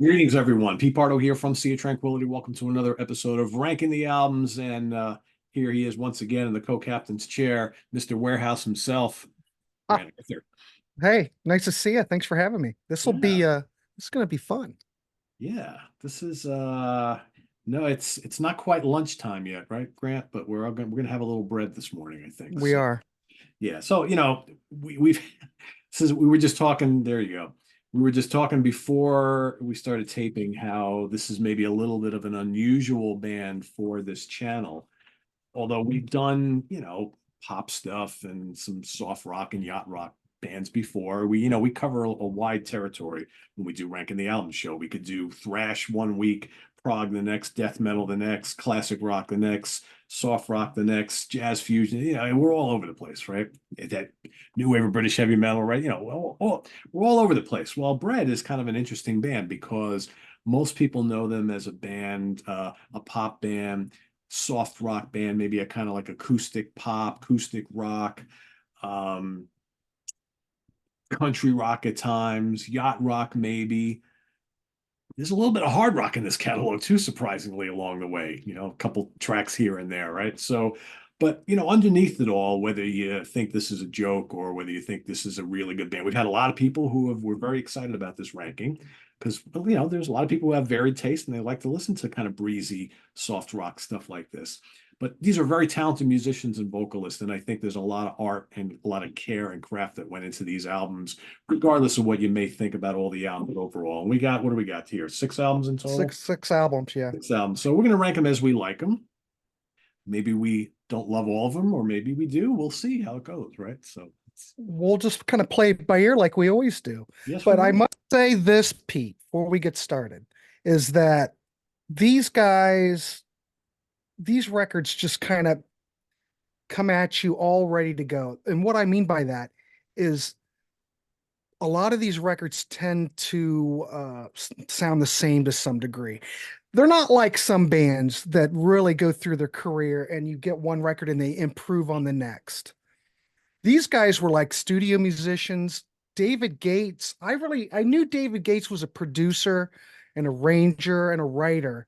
Greetings, everyone. Pete Pardo here from Sea of Tranquility. Welcome to another episode of Ranking the Albums. And here he is once again in the co-captain's chair, Mr. Warehouse himself, Ah, Grant Arthur. hey, nice to see you. Thanks for having me. Yeah, This is gonna be fun. yeah. This is no, it's not quite lunchtime yet, right, Grant? But we're gonna have a little bread this morning, I think. We So are. yeah. So we've since we were just talking, there you go. We were just talking before we started taping how this is maybe a little bit of an unusual band for this channel. Although we've done, pop stuff and some soft rock and yacht rock bands before. We cover a wide territory when we do Ranking the Album show. We could do thrash one week, prog the next, death metal the next, classic rock the next, soft rock the next, jazz fusion. And we're all over the place, right? That new wave of British heavy metal, right? We're all over the place. Well, Bread is kind of an interesting band because most people know them as a band, a pop band, soft rock band, maybe a kind of like acoustic pop, acoustic rock, um, country rock at times, yacht rock maybe. There's a little bit of hard rock in this catalog too, surprisingly, along the way, a couple tracks here and there, right? So, but underneath it all, whether you think this is a joke or whether you think this is a really good band, we've had a lot of people were very excited about this ranking because there's a lot of people who have varied taste and they like to listen to kind of breezy, soft rock stuff like this. But these are very talented musicians and vocalists, and I think there's a lot of art and a lot of care and craft that went into these albums regardless of what you may think about all the albums overall. And what do we got here? Six albums in total? Six albums, yeah. Six albums. So we're going to rank them as we like them. Maybe we don't love all of them, or maybe we do. We'll see how it goes, right? So, We'll just kind of play it by ear like we always do. yes, we But I will. must say this, Pete, before we get started, is that these guys, these records just kind of come at you all ready to go. And what I mean by that is a lot of these records tend to sound the same to some degree. They're not like some bands that really go through their career and you get one record and they improve on the next. These guys were like studio musicians. David Gates, I knew David Gates was a producer, an arranger, and a writer,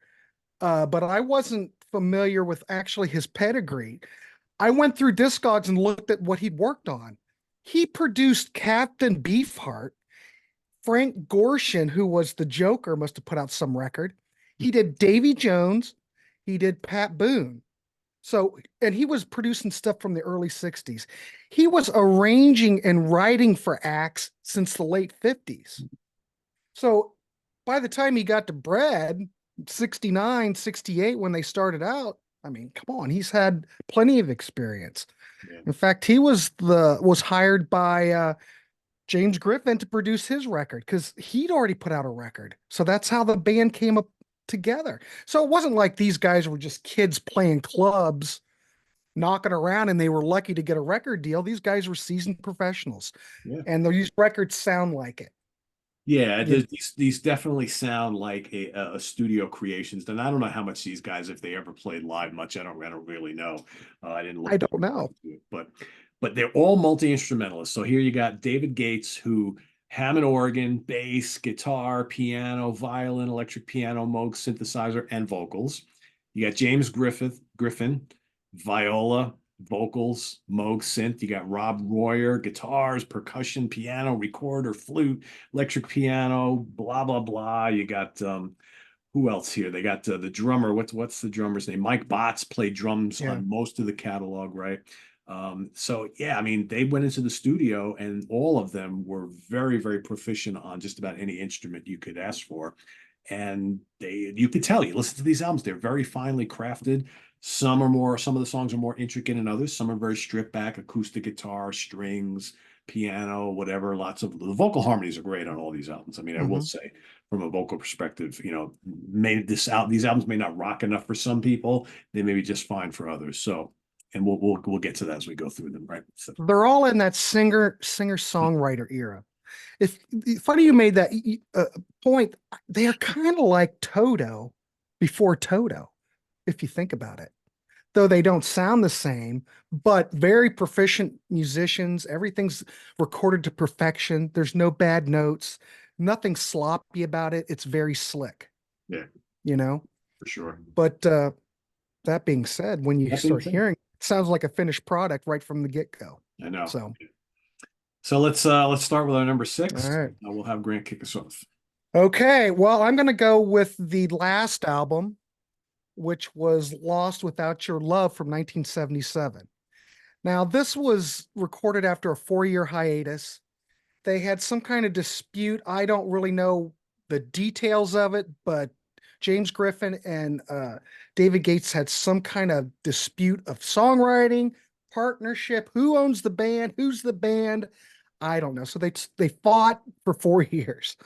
but I wasn't familiar with actually his pedigree. I went through Discogs and looked at what he'd worked on. He produced Captain Beefheart. Frank Gorshin, who was the Joker, must have put out some record. He did Davy Jones. He did Pat Boone. So, and he was producing stuff from the early 60s. He was arranging and writing for acts since the late 50s. So, by the time he got to Bread, 69, 68, when they started out, I mean, come on, he's had plenty of experience. Yeah. In fact, he was hired by James Griffin to produce his record because he'd already put out a record. So that's how the band came up together. So it wasn't like these guys were just kids playing clubs, knocking around, and they were lucky to get a record deal. These guys were seasoned professionals, Yeah. and these records sound like it. Yeah, You know, these definitely sound like a studio creations. And I don't know how much these guys, if they ever played live much, I don't really know. I didn't I look don't know. into it, but they're all multi-instrumentalists. So here you got David Gates, who Hammond organ, bass, guitar, piano, violin, electric piano, Moog synthesizer, and vocals. You got James Griffin, viola, vocals, Moog synth. You got Rob Royer, guitars, percussion, piano, recorder, flute, electric piano, blah blah blah. You got who else here? They got the drummer. What's the drummer's name? Mike Botts played drums Yeah. on most of the catalog, right? So yeah, I mean, they went into the studio and all of them were very, very proficient on just about any instrument you could ask for. And you could tell, you listen to these albums, they're very finely crafted. Some of the songs are more intricate than others. Some are very stripped back, acoustic guitar, strings, piano, whatever. Lots of the vocal harmonies are great on all these albums. I mean, I will Hmm. say from a vocal perspective, made these albums may not rock enough for some people. They may be just fine for others. So, and we'll get to that as we go through them, right? So, They're all in that singer songwriter era. If funny you made that point, they are kind of like Toto before Toto, if you think about it. Though they don't sound the same, but very proficient musicians. Everything's recorded to perfection. There's no bad notes, nothing sloppy about it. It's very slick, Yeah, you know. for sure. But that being said, when you That being start said, hearing, it sounds like a finished product right from the get-go. I know. So, So let's start with our number all six. right. We'll have Grant kick us off. Okay, well, I'm going to go with the last album, which was Lost Without Your Love from 1977. Now, this was recorded after a 4-year hiatus. They had some kind of dispute. I don't really know the details of it, but James Griffin and David Gates had some kind of dispute of songwriting, partnership, who owns the band, who's the band. I don't know. So they fought for 4 years.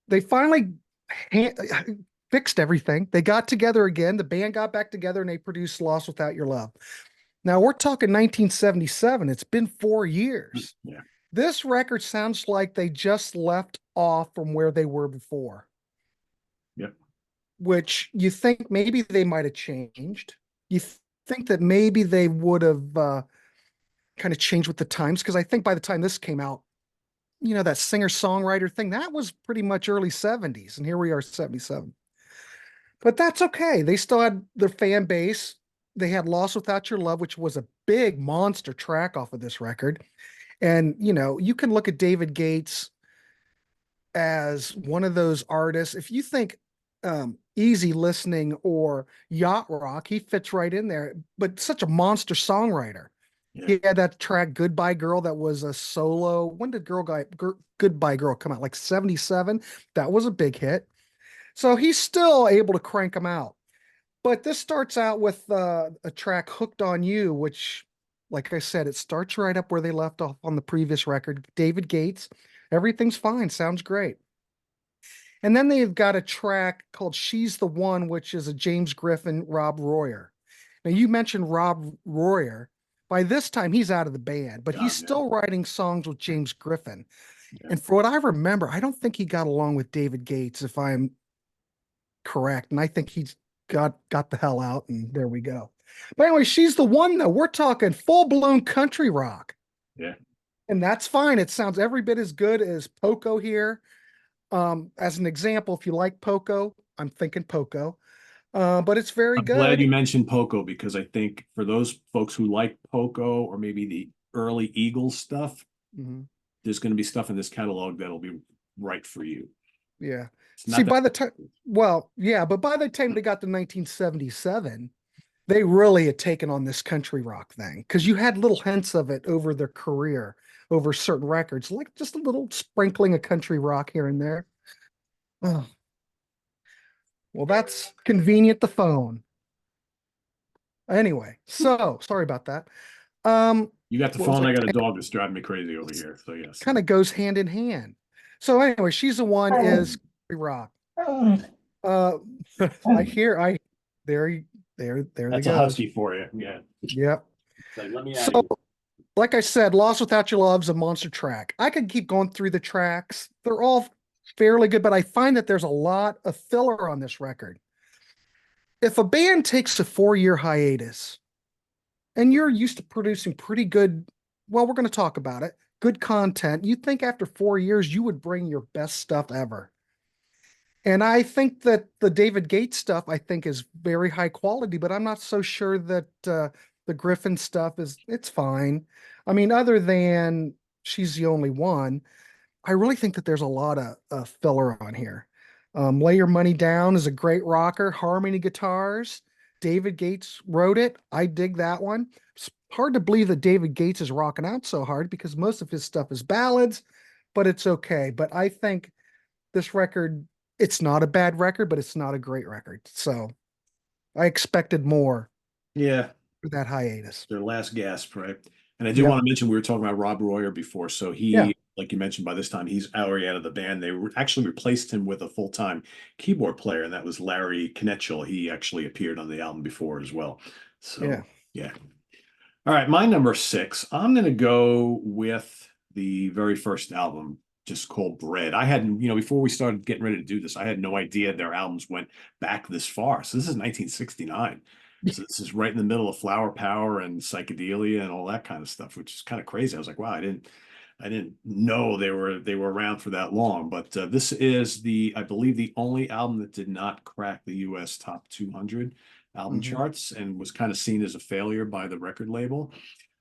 They finally fixed everything. They got together again. The band got back together and they produced Lost Without Your Love. Now we're talking 1977. It's been 4 years. Yeah. This record sounds like they just left off from where they were before, Yep. which you think maybe they might have changed. You think that maybe they would have kind of changed with the times, because I think by the time this came out, that singer-songwriter thing, that was pretty much early 70s, and here we are, 77. But that's okay. They still had their fan base. They had Lost Without Your Love, which was a big monster track off of this record. And, you can look at David Gates as one of those artists. If you think easy listening or yacht rock, he fits right in there, but such a monster songwriter. Yeah. He had that track Goodbye Girl that was a solo. When did Goodbye Girl come out? Like 77. That was a big hit. So he's still able to crank them out. But this starts out with a track Hooked on You, which, like I said, it starts right up where they left off on the previous record. David Gates, everything's fine, sounds great. And then they've got a track called She's the One, which is a James Griffin, Rob Royer. Now, you mentioned Rob Royer. By this time, he's out of the band, but he's God, yeah. still writing songs with James Griffin. Yeah. And for what I remember, I don't think he got along with David Gates, if I'm correct. And I think he's got the hell out, and there we go. But anyway, She's the One, though. We're talking full-blown country rock. Yeah. And that's fine. It sounds every bit as good as Poco here. As an example, if you like Poco, I'm thinking Poco. But it's very I'm glad good. you mentioned Poco, because I think for those folks who like Poco or maybe the early Eagles stuff, Mhm. there's going to be stuff in this catalog that'll be right for you. Yeah. It's See, not that. by the time, well, yeah, but by the time they got to 1977, they really had taken on this country rock thing, because you had little hints of it over their career, over certain records, like just a little sprinkling of country rock here and there. Oh, well, that's convenient, the phone. Anyway, so sorry about that. You got the What was phone. I I got a dog that's driving me crazy over here. So yes. kind of goes hand in hand. So anyway, She's the One is country rock. Uh, I hear there there they That's a goes. husky for you. Yeah. Yep. It's like, let me out of So here. like I said, Lost Without Your Love's a monster track. I could keep going through the tracks. They're all fairly good, but I find that there's a lot of filler on this record. If a band takes a 4-year hiatus and you're used to producing pretty good, well, we're going to talk about it, good content, you'd think after 4 years you would bring your best stuff ever. And I think that the David Gates stuff, I think, is very high quality, but I'm not so sure that the Griffin stuff it's fine. I mean, other than She's the Only One, I really think that there's a lot of filler on here. Lay Your Money Down is a great rocker, harmony guitars. David Gates wrote it. I dig that one. It's hard to believe that David Gates is rocking out so hard, because most of his stuff is ballads, but it's okay. But I think this record, it's not a bad record, but it's not a great record. So I expected more Yeah. for that hiatus. Their last gasp, right? And I do Yep. want to mention, we were talking about Rob Royer before. So Yeah. he, like you mentioned, by this time he's already out of the band. They actually replaced him with a full-time keyboard player, and that was Larry Knetchel. He actually appeared on the album before as well. So Yeah. yeah. All right, my number six. I'm going to go with the very first album, just called Bread. I hadn't, before we started getting ready to do this, I had no idea their albums went back this far. So this is 1969. So this is right in the middle of Flower Power and psychedelia and all that kind of stuff, which is kind of crazy. I was like, wow, I didn't know they were around for that long. But this is I believe, the only album that did not crack the U.S. top 200 album Hmm. charts and was kind of seen as a failure by the record label.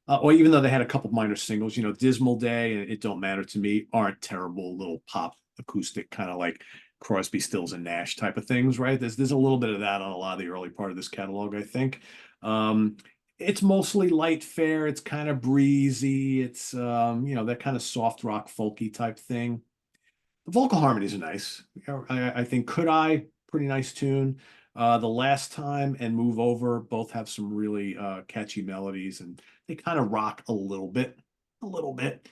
Or even though they had a couple minor singles, Dismal Day and It Don't Matter to Me aren't terrible little pop acoustic kind of like Crosby, Stills and Nash type of things, right? There's a little bit of that on a lot of the early part of this catalog, I think. Um, it's mostly light fare. It's kind of breezy. It's that kind of soft rock folky type thing. The vocal harmonies are nice. I think Could I, pretty nice tune. The Last Time and Move Over both have some really catchy melodies, and they kind of rock a little bit, a little bit.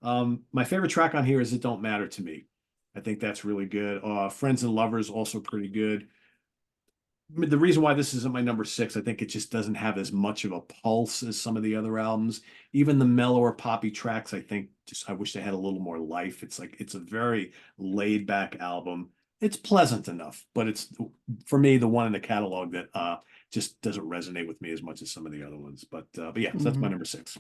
My favorite track on here is It Don't Matter to Me. I think that's really good. Friends and Lovers also pretty good. The reason why this isn't my number six, I think it just doesn't have as much of a pulse as some of the other albums. Even the mellower poppy tracks, I think just I wish they had a little more life. It's a very laid back album. It's pleasant enough, but it's for me the one in the catalog that just doesn't resonate with me as much as some of the other ones. But yeah, so that's my Hmm. number six.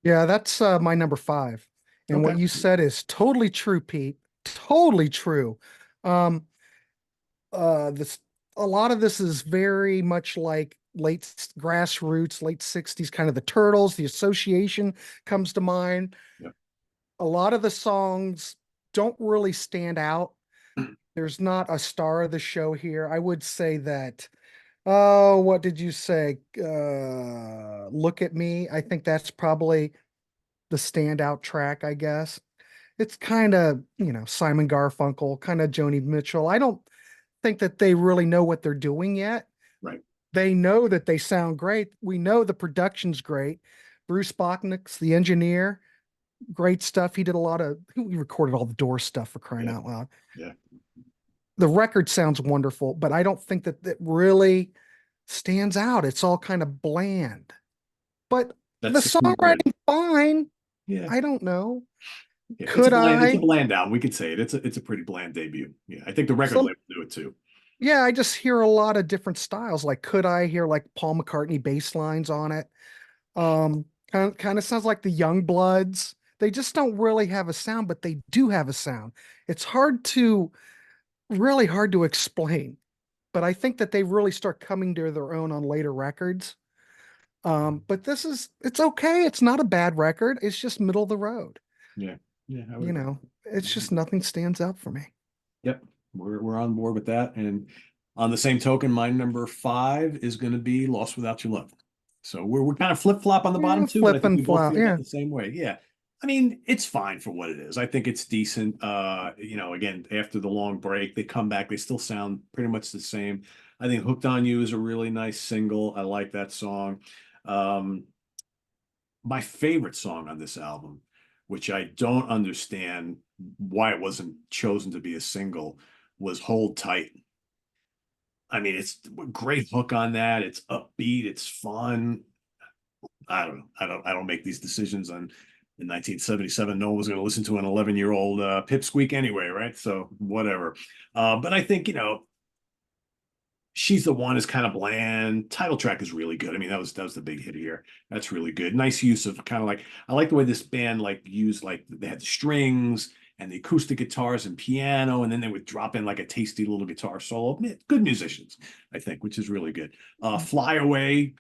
Yeah, that's my number five. And what Okay. you said is totally true, Pete. Totally true. Um, this a lot of this is very much like grassroots, late 60s, kind of the Turtles, the Association comes to mind. Yeah. A lot of the songs don't really stand out. There's not a star of the show here. I would say that, oh, what did you say? Look at Me. I think that's probably the standout track, I guess. It's kind of, Simon Garfunkel, kind of Joni Mitchell. I don't think that they really know what they're doing yet. Right. They know that they sound great. We know the production's great. Bruce Bachnick's the engineer. Great stuff. He recorded all the Doors stuff, for crying Yeah. out loud. Yeah. The record sounds wonderful, but I don't think that it really stands out. It's all kind of bland. But the That's the key word. songwriting, fine. Yeah. I don't know. Yeah, Could it's a I? bland album. We could say it. It's a pretty bland debut. Yeah, I think the record Some label do it too. Yeah, I just hear a lot of different styles. Like, could I hear like Paul McCartney bass lines on it? Kind of sounds like the Young Bloods. They just don't really have a sound, but they do have a sound. It's really hard to explain. But I think that they really start coming to their own on later records. But it's okay. It's not a bad record. It's just middle of the road. Yeah, yeah, I would You agree. know, it's just nothing stands out for me. Yep, we're on board with that. And on the same token, my number five is going to be Lost Without Your Love. So we're kind of flip flop on the bottom Yeah, two, but I flip think we and both flop. feel about Yeah. the same way. Yeah. I mean, it's fine for what it is. I think it's decent. Again, after the long break, they come back, they still sound pretty much the same. I think Hooked on You is a really nice single. I like that song. Um, my favorite song on this album, which I don't understand why it wasn't chosen to be a single, was Hold Tight. I mean, it's a great hook on that. It's upbeat, it's fun. I don't know. I don't make these decisions on in 1977. No one was going to listen to an 11-year-old pipsqueak anyway, right? So whatever. But I think, She's the One is kind of bland. Title track is really good. I mean, that was the big hit here. That's really good. Nice use of kind of like I like the way this band like used like they had the strings and the acoustic guitars and piano, and then they would drop in like a tasty little guitar solo. Good musicians, I think, which is really good. Fly Away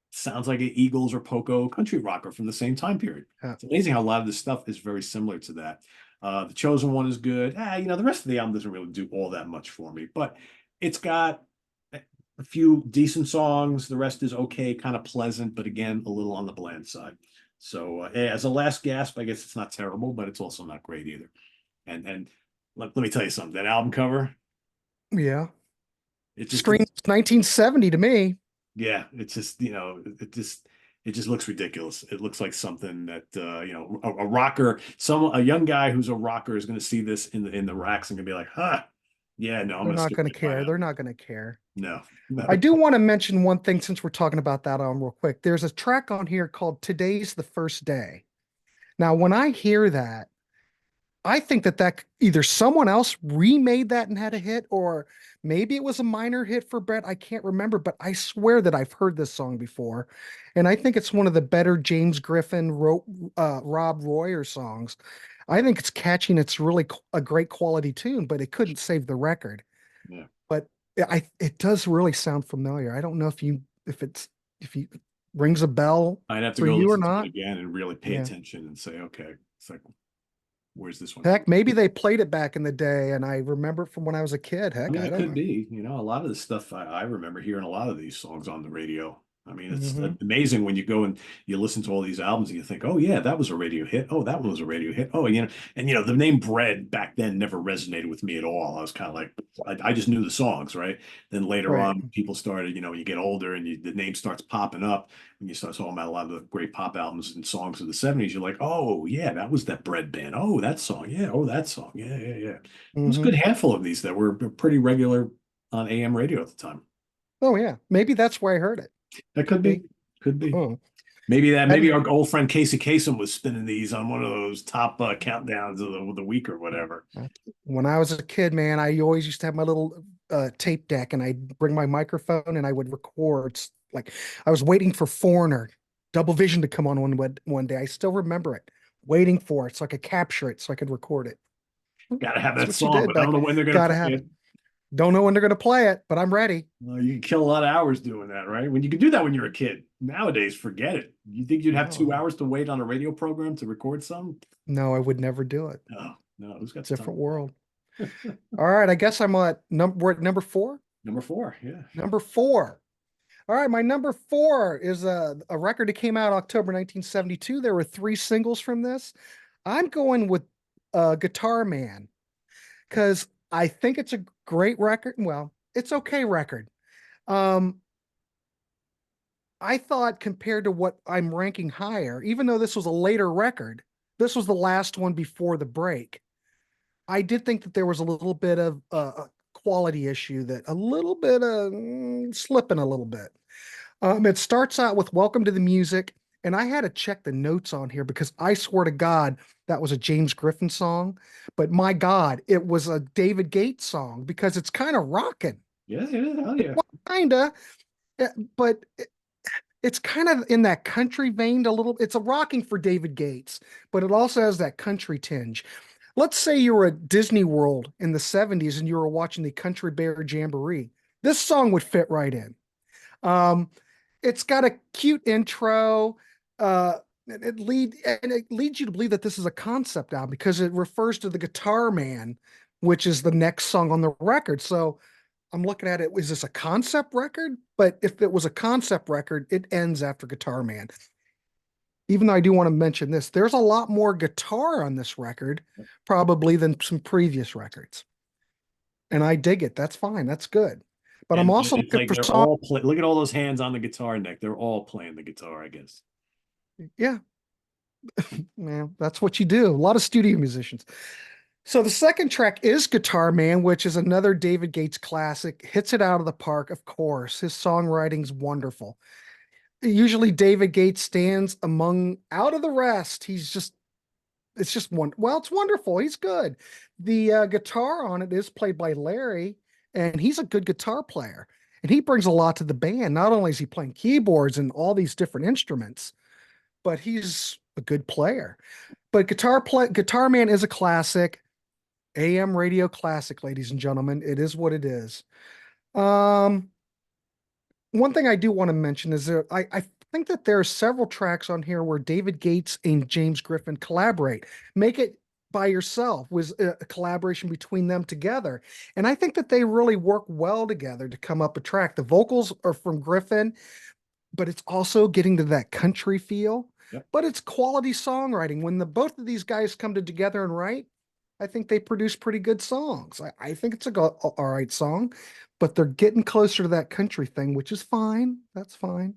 sounds like an Eagles or Poco country rocker from the same time period. Yeah. It's amazing how a lot of this stuff is very similar to that. The Chosen One is good. The rest of the album doesn't really do all that much for me, but it's got a few decent songs. The rest is okay, kind of pleasant, but again, a little on the bland side. So as a last gasp, I guess it's not terrible, but it's also not great either. And let me tell you something. That album cover, Yeah. it just Screams it's 1970 to me. yeah, it's just it just looks ridiculous. It looks like something that a rocker, a young guy who's a rocker is going to see this in the racks and gonna be like, huh, yeah, no, I'm They're gonna not skip going to right by care. that They're one. not going to care. No, not I at do all. want to mention one thing since we're talking about that real quick. There's a track on here called Today's the First Day. Now, when I hear that, I think that either someone else remade that and had a hit, or maybe it was a minor hit for Brett. I can't remember, but I swear that I've heard this song before, and I think it's one of the better James Griffin wrote Rob Royer songs. I think it's catchy and it's really a great quality tune, but it couldn't save the record. Yeah. But it does really sound familiar. I don't know if you rings a bell I'd have to for go you or listen to it not. again and really pay Yeah. attention and say, okay, it's like, where's this one from? Heck, maybe they played it back in the day and I remember it from when I was a kid. I Heck, mean, I it don't could know. be, a lot of the stuff I remember hearing a lot of these songs on the radio. I mean, it's Hmm. amazing when you go and you listen to all these albums and you think, oh yeah, that was a radio hit. Oh, that one was a radio hit. Oh, and the name Bread back then never resonated with me at all. I was kind of like, I just knew the songs, right? Then later Right. on, people started, when you get older and the name starts popping up and you start talking about a lot of the great pop albums and songs of the 70s, you're like, oh yeah, that was that Bread band. Oh, that song. Yeah. Oh, that song. Yeah, yeah, yeah. There's a Hmm. good handful of these that were pretty regular on AM radio at the time. Oh yeah. Maybe that's where I heard it. That could Maybe. be, could be. Oh. Maybe And our old friend Casey Kasem was spinning these on one of those top countdowns of the week or whatever. when I was a kid, man, I always used to have my little tape deck and I'd bring my microphone and I would record. Like I was waiting for Foreigner, Double Vision to come on one day. I still remember it, waiting for it so I could capture it so I could record it. Got to have That's that what you song, did but I don't back. know when they're going to Gotta play have it. it. Don't know when they're gonna play it, but I'm ready. You can kill a lot of hours doing that, right? When you could do that when you're a kid. Nowadays, forget it. You think you'd have two No, hours to wait on a radio program to record some? no, I would never do it. No, no, who's got the time? Different world. All right, I guess we're at number four. Number four, yeah. Number four. All right, my number four is a record that came out October 1972. There were three singles from this. I'm going with Guitar Man because I think it's a great record. Well, it's okay record. Um, I thought compared to what I'm ranking higher, even though this was a later record, this was the last one before the break. I did think that there was a little bit of a quality issue that a little bit of slipping a little bit. It starts out with Welcome to the Music, and I had to check the notes on here because I swear to God that was a James Griffin song, but my God, it was a David Gates song because it's kind of rocking, Yeah, yeah, hell yeah. kinda, but it's kind of in that country vein a little. It's a rocking for David Gates, but it also has that country tinge. Let's say you were at Disney World in the 70s and you were watching the Country Bear Jamboree. This song would fit right in. Um, it's got a cute intro. It leads you to believe that this is a concept album because it refers to the Guitar Man, which is the next song on the record. So I'm looking at it. Is this a concept record? But if it was a concept record, it ends after Guitar Man. Even though I do want to mention this, there's a lot more guitar on this record, probably than some previous records. And I dig it. That's fine. That's good. But I'm And also it's looking like for they're songs. all play. Look at all those hands on the guitar neck. They're all playing the guitar, I guess. Yeah, man, that's what you do. A lot of studio musicians. So the second track is Guitar Man, which is another David Gates classic. Hits it out of the park, of course. His songwriting's wonderful. Usually David Gates stands among out of the rest. It's just one. Well, it's wonderful. He's good. The guitar on it is played by Larry, and he's a good guitar player. And he brings a lot to the band. Not only is he playing keyboards and all these different instruments, but he's a good player. But Guitar Man is a classic, AM radio classic, ladies and gentlemen. It is what it is. Um, One thing I do want to mention is that I think that there are several tracks on here where David Gates and James Griffin collaborate. Make It By Yourself was a collaboration between them together. And I think that they really work well together to come up a track. The vocals are from Griffin, but it's also getting to that country feel. Yep. But it's quality songwriting. When the both of these guys come together and write, I think they produce pretty good songs. I think it's all right song, but they're getting closer to that country thing, which is fine. That's fine.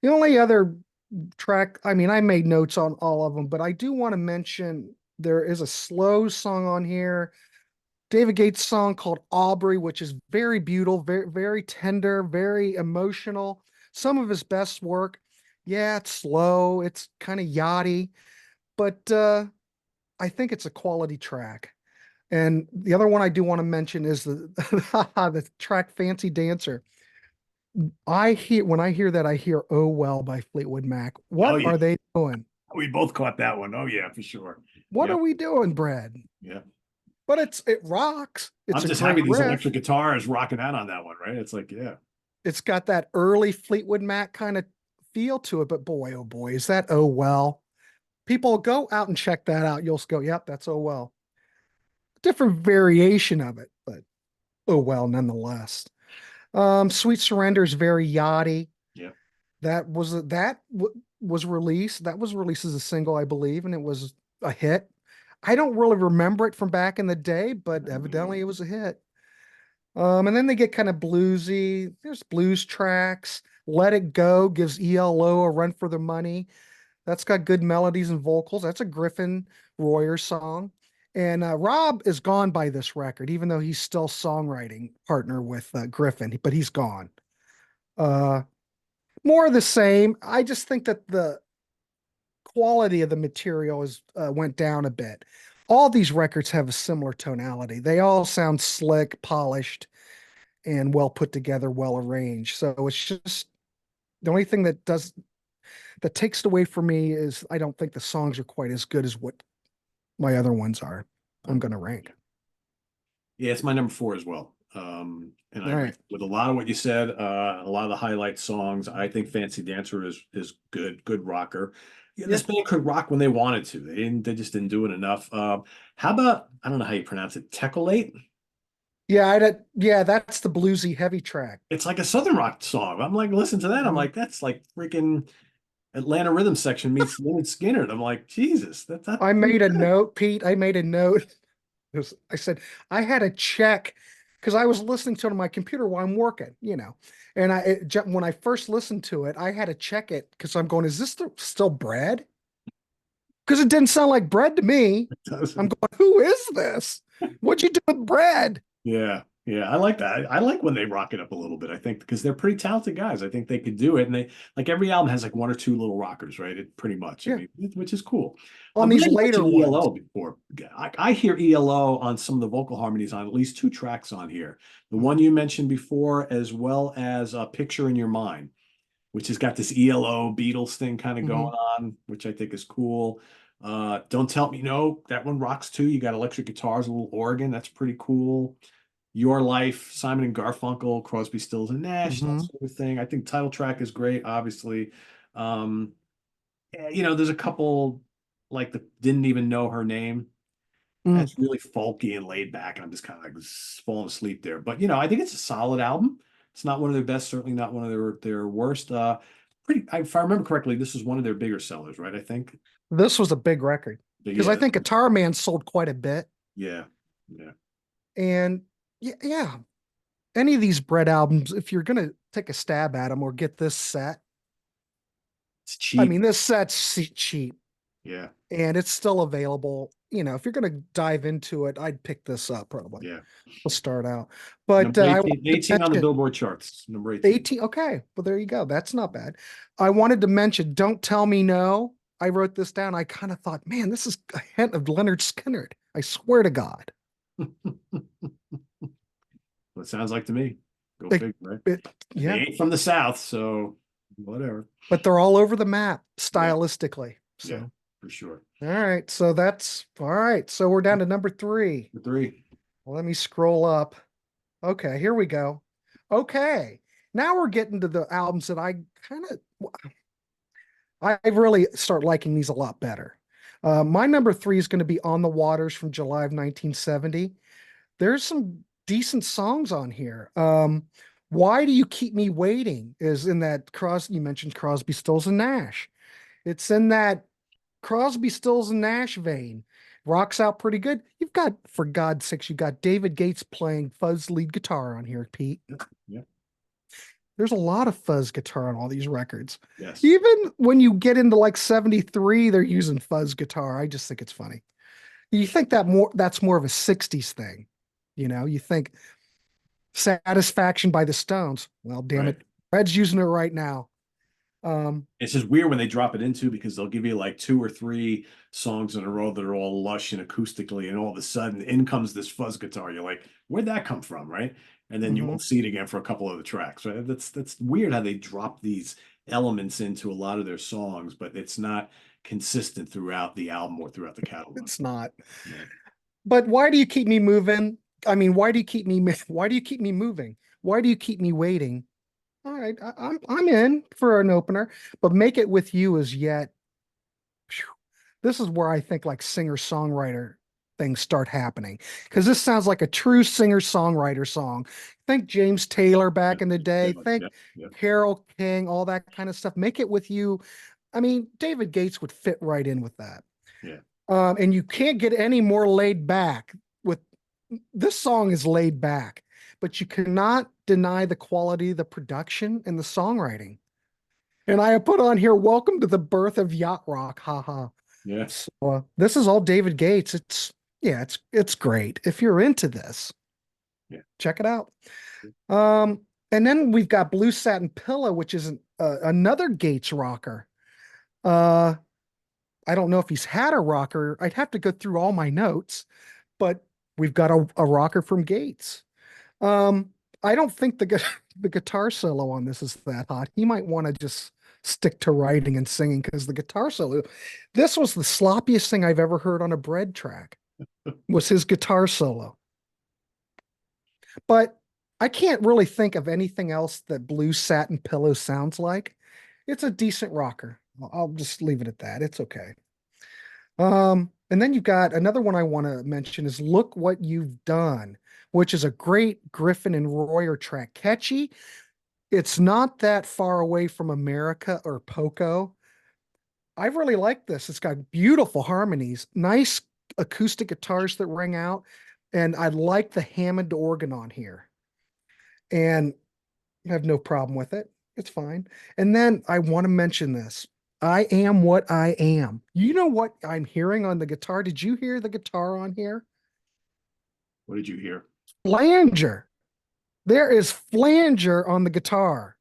The only other track, I mean, I made notes on all of them, but I do want to mention there is a slow song on here. David Gates song called Aubrey, which is very beautiful, very, very tender, very emotional. Some of his best work. Yeah, it's slow, it's kind of yachty, but I think it's a quality track. And the other one I do want to mention is the the track Fancy Dancer. I hear when I hear that, I hear "Oh Well" by Fleetwood Mac. Oh What yeah, are they doing? we both caught that one. Oh yeah, for sure. What are Yep. we doing, Brad? Yeah. But it rocks. It's I'm a just happy great these riff. electric guitars rocking out on that one, right? It's like, yeah. It's got that early Fleetwood Mac kind of feel to it, but boy, oh boy, is that "Oh Well." People go out and check that out. You'll go, yep, that's "Oh Well." Different variation of it, but "Oh Well" nonetheless. Sweet Surrender is very yachty. Yeah. Was released. That was released as a single, I believe, and it was a hit. I don't really remember it from back in the day, but evidently it was a hit. And then they get kind of bluesy. There's blues tracks. Let It Go gives ELO a run for their money. That's got good melodies and vocals. That's a Griffin Royer song. And Rob is gone by this record, even though he's still songwriting partner with Griffin, but he's gone. Uh, More of the same. I just think that the quality of the material is went down a bit. All these records have a similar tonality. They all sound slick, polished, and well put together, well arranged. So it's just the only thing that takes it away from me is I don't think the songs are quite as good as what my other ones are. I'm Okay. going to rank. Yeah, it's my number four as well. And I All agree right. with a lot of what you said. A lot of the highlight songs. I think Fancy Dancer is good rocker. Yeah, Yeah. this band could rock when they wanted to. They just didn't do it enough. How about I don't know how you pronounce it, Tecolate? Yeah, that's the bluesy heavy track. It's like a Southern rock song. I'm like, listen to that. I'm Mhm. like, that's like freaking Atlanta Rhythm Section meets Leonard Skinner. And I'm like, Jesus, that's I pretty made a good. note, Pete. I made a note. I said I had to check because I was listening to it on my computer while I'm working, And when I first listened to it, I had to check it because I'm going, is this still bread? Because it didn't sound like bread to me. It I'm doesn't. going, who is this? What'd you do with bread? Yeah, yeah, I like that. I like when they rock it up a little bit. I think because they're pretty talented guys. I think they could do it, and they like every album has like one or two little rockers, right? It pretty much. I Yeah, mean, which is cool. on We these didn't later mention ones. ELO before. I hear ELO on some of the vocal harmonies on at least two tracks on here. The one Mhm. you mentioned before, as well as a Picture in Your Mind, which has got this ELO Beatles thing kind of going Mhm. on, which I think is cool. Don't Tell Me No, that one rocks too. You got electric guitars, a little organ, that's pretty cool. Your Life, Simon and Garfunkel, Crosby, Stills and Nash, that Mhm. sort of thing. I think title track is great, obviously. Um, there's a couple like the Didn't Even Know Her Name. Mm. That's really folky and laid back, and I'm just kind of like falling asleep there. But I think it's a solid album. It's not one of their best, certainly not one of their worst. If I remember correctly, this is one of their bigger sellers, right? I think. This was a big record But because I yeah, think Guitar Man sold quite a bit. yeah, yeah. And yeah, any of these bread albums, if you're gonna take a stab at them or get this set, It's I cheap. mean, this set's cheap Yeah, and it's still available. If you're gonna dive into it, I'd pick this up probably. yeah. We'll start out. But Number I 18, wanted to 18 on the mention Billboard charts. Number 18. 18. Okay, well there you go. That's not bad. I wanted to mention "Don't Tell Me No." I wrote this down. I kind of thought, man, this is a hint of Leonard Skinner. I swear to God. What it sounds like to me. Go Like figure, right? it, And they yeah, ain't from the South, so whatever. but they're all over the map Yeah, stylistically. yeah, So, for sure. all right. So that's all right. So we're down to number three. The three. Well, let me scroll up. Okay, here we go. Okay. Now we're getting to the albums that I really start liking these a lot better. My number three is going to be "On the Waters" from July of 1970. There's some decent songs on here. "Why Do You Keep Me Waiting" is in that you mentioned Crosby, Stills and Nash. It's in that Crosby, Stills and Nash vein. Rocks out pretty good. You've got, for God's sakes, you got David Gates playing fuzz lead guitar on here, Pete. Yep, yep, There's a lot of fuzz guitar on all these records. yes. Even when you get into like 73, they're using fuzz guitar. I just think it's funny. You think that's more of a 60s thing. You think Satisfaction by the Stones. Well, damn Right. it. Red's using it right now. It's just weird when they drop it into because they'll give you like two or three songs in a row that are all lush and acoustically, and all of a sudden in comes this fuzz guitar. You're like, where'd that come from, right? And then you hmm won't see it again for a couple of the tracks, right? That's weird how they drop these elements into a lot of their songs, but it's not consistent throughout the album or throughout the catalog. It's not. Yeah. But why do you keep me moving? I mean, why do you keep me why do you keep me moving? Why do you keep me waiting? All right, I'm in for an opener, but Make It With You is yet phew, this is where I think like singer-songwriter things start happening because this sounds like a true singer-songwriter song. Think James Taylor Yeah. back in the day, Yeah. think Yeah. Carole King, all that kind of stuff. Make It With You. I mean, David Gates would fit right in with that. Yeah. And you can't get any more laid back with this song is laid back, but you cannot deny the quality of the production and the songwriting. And I have put on here, welcome to the birth of yacht rock. Haha. Yeah. So this is all David Gates. Yeah, it's great. If you're into this, Yeah. check it out. Um, and then we've got Blue Satin Pillow, which is another Gates rocker. Uh, I don't know if he's had a rocker. I'd have to go through all my notes, but we've got a rocker from Gates. Um, I don't think the guitar solo on this is that hot. He might want to just stick to writing and singing because the guitar solo, this was the sloppiest thing I've ever heard on a Bread track, was his guitar solo. But I can't really think of anything else that Blue Satin Pillow sounds like. It's a decent rocker. I'll just leave it at that. It's okay. And then you've got another one I want to mention is Look What You've Done, which is a great Griffin and Royer track. Catchy. It's not that far away from America or Poco. I really like this. It's got beautiful harmonies, nice acoustic guitars that ring out, and I like the Hammond organ on here. And I have no problem with it. It's fine. And then I want to mention this. I am what I am. You know what I'm hearing on the guitar? Did you hear the guitar on here? What did you hear? Flanger. There is flanger on the guitar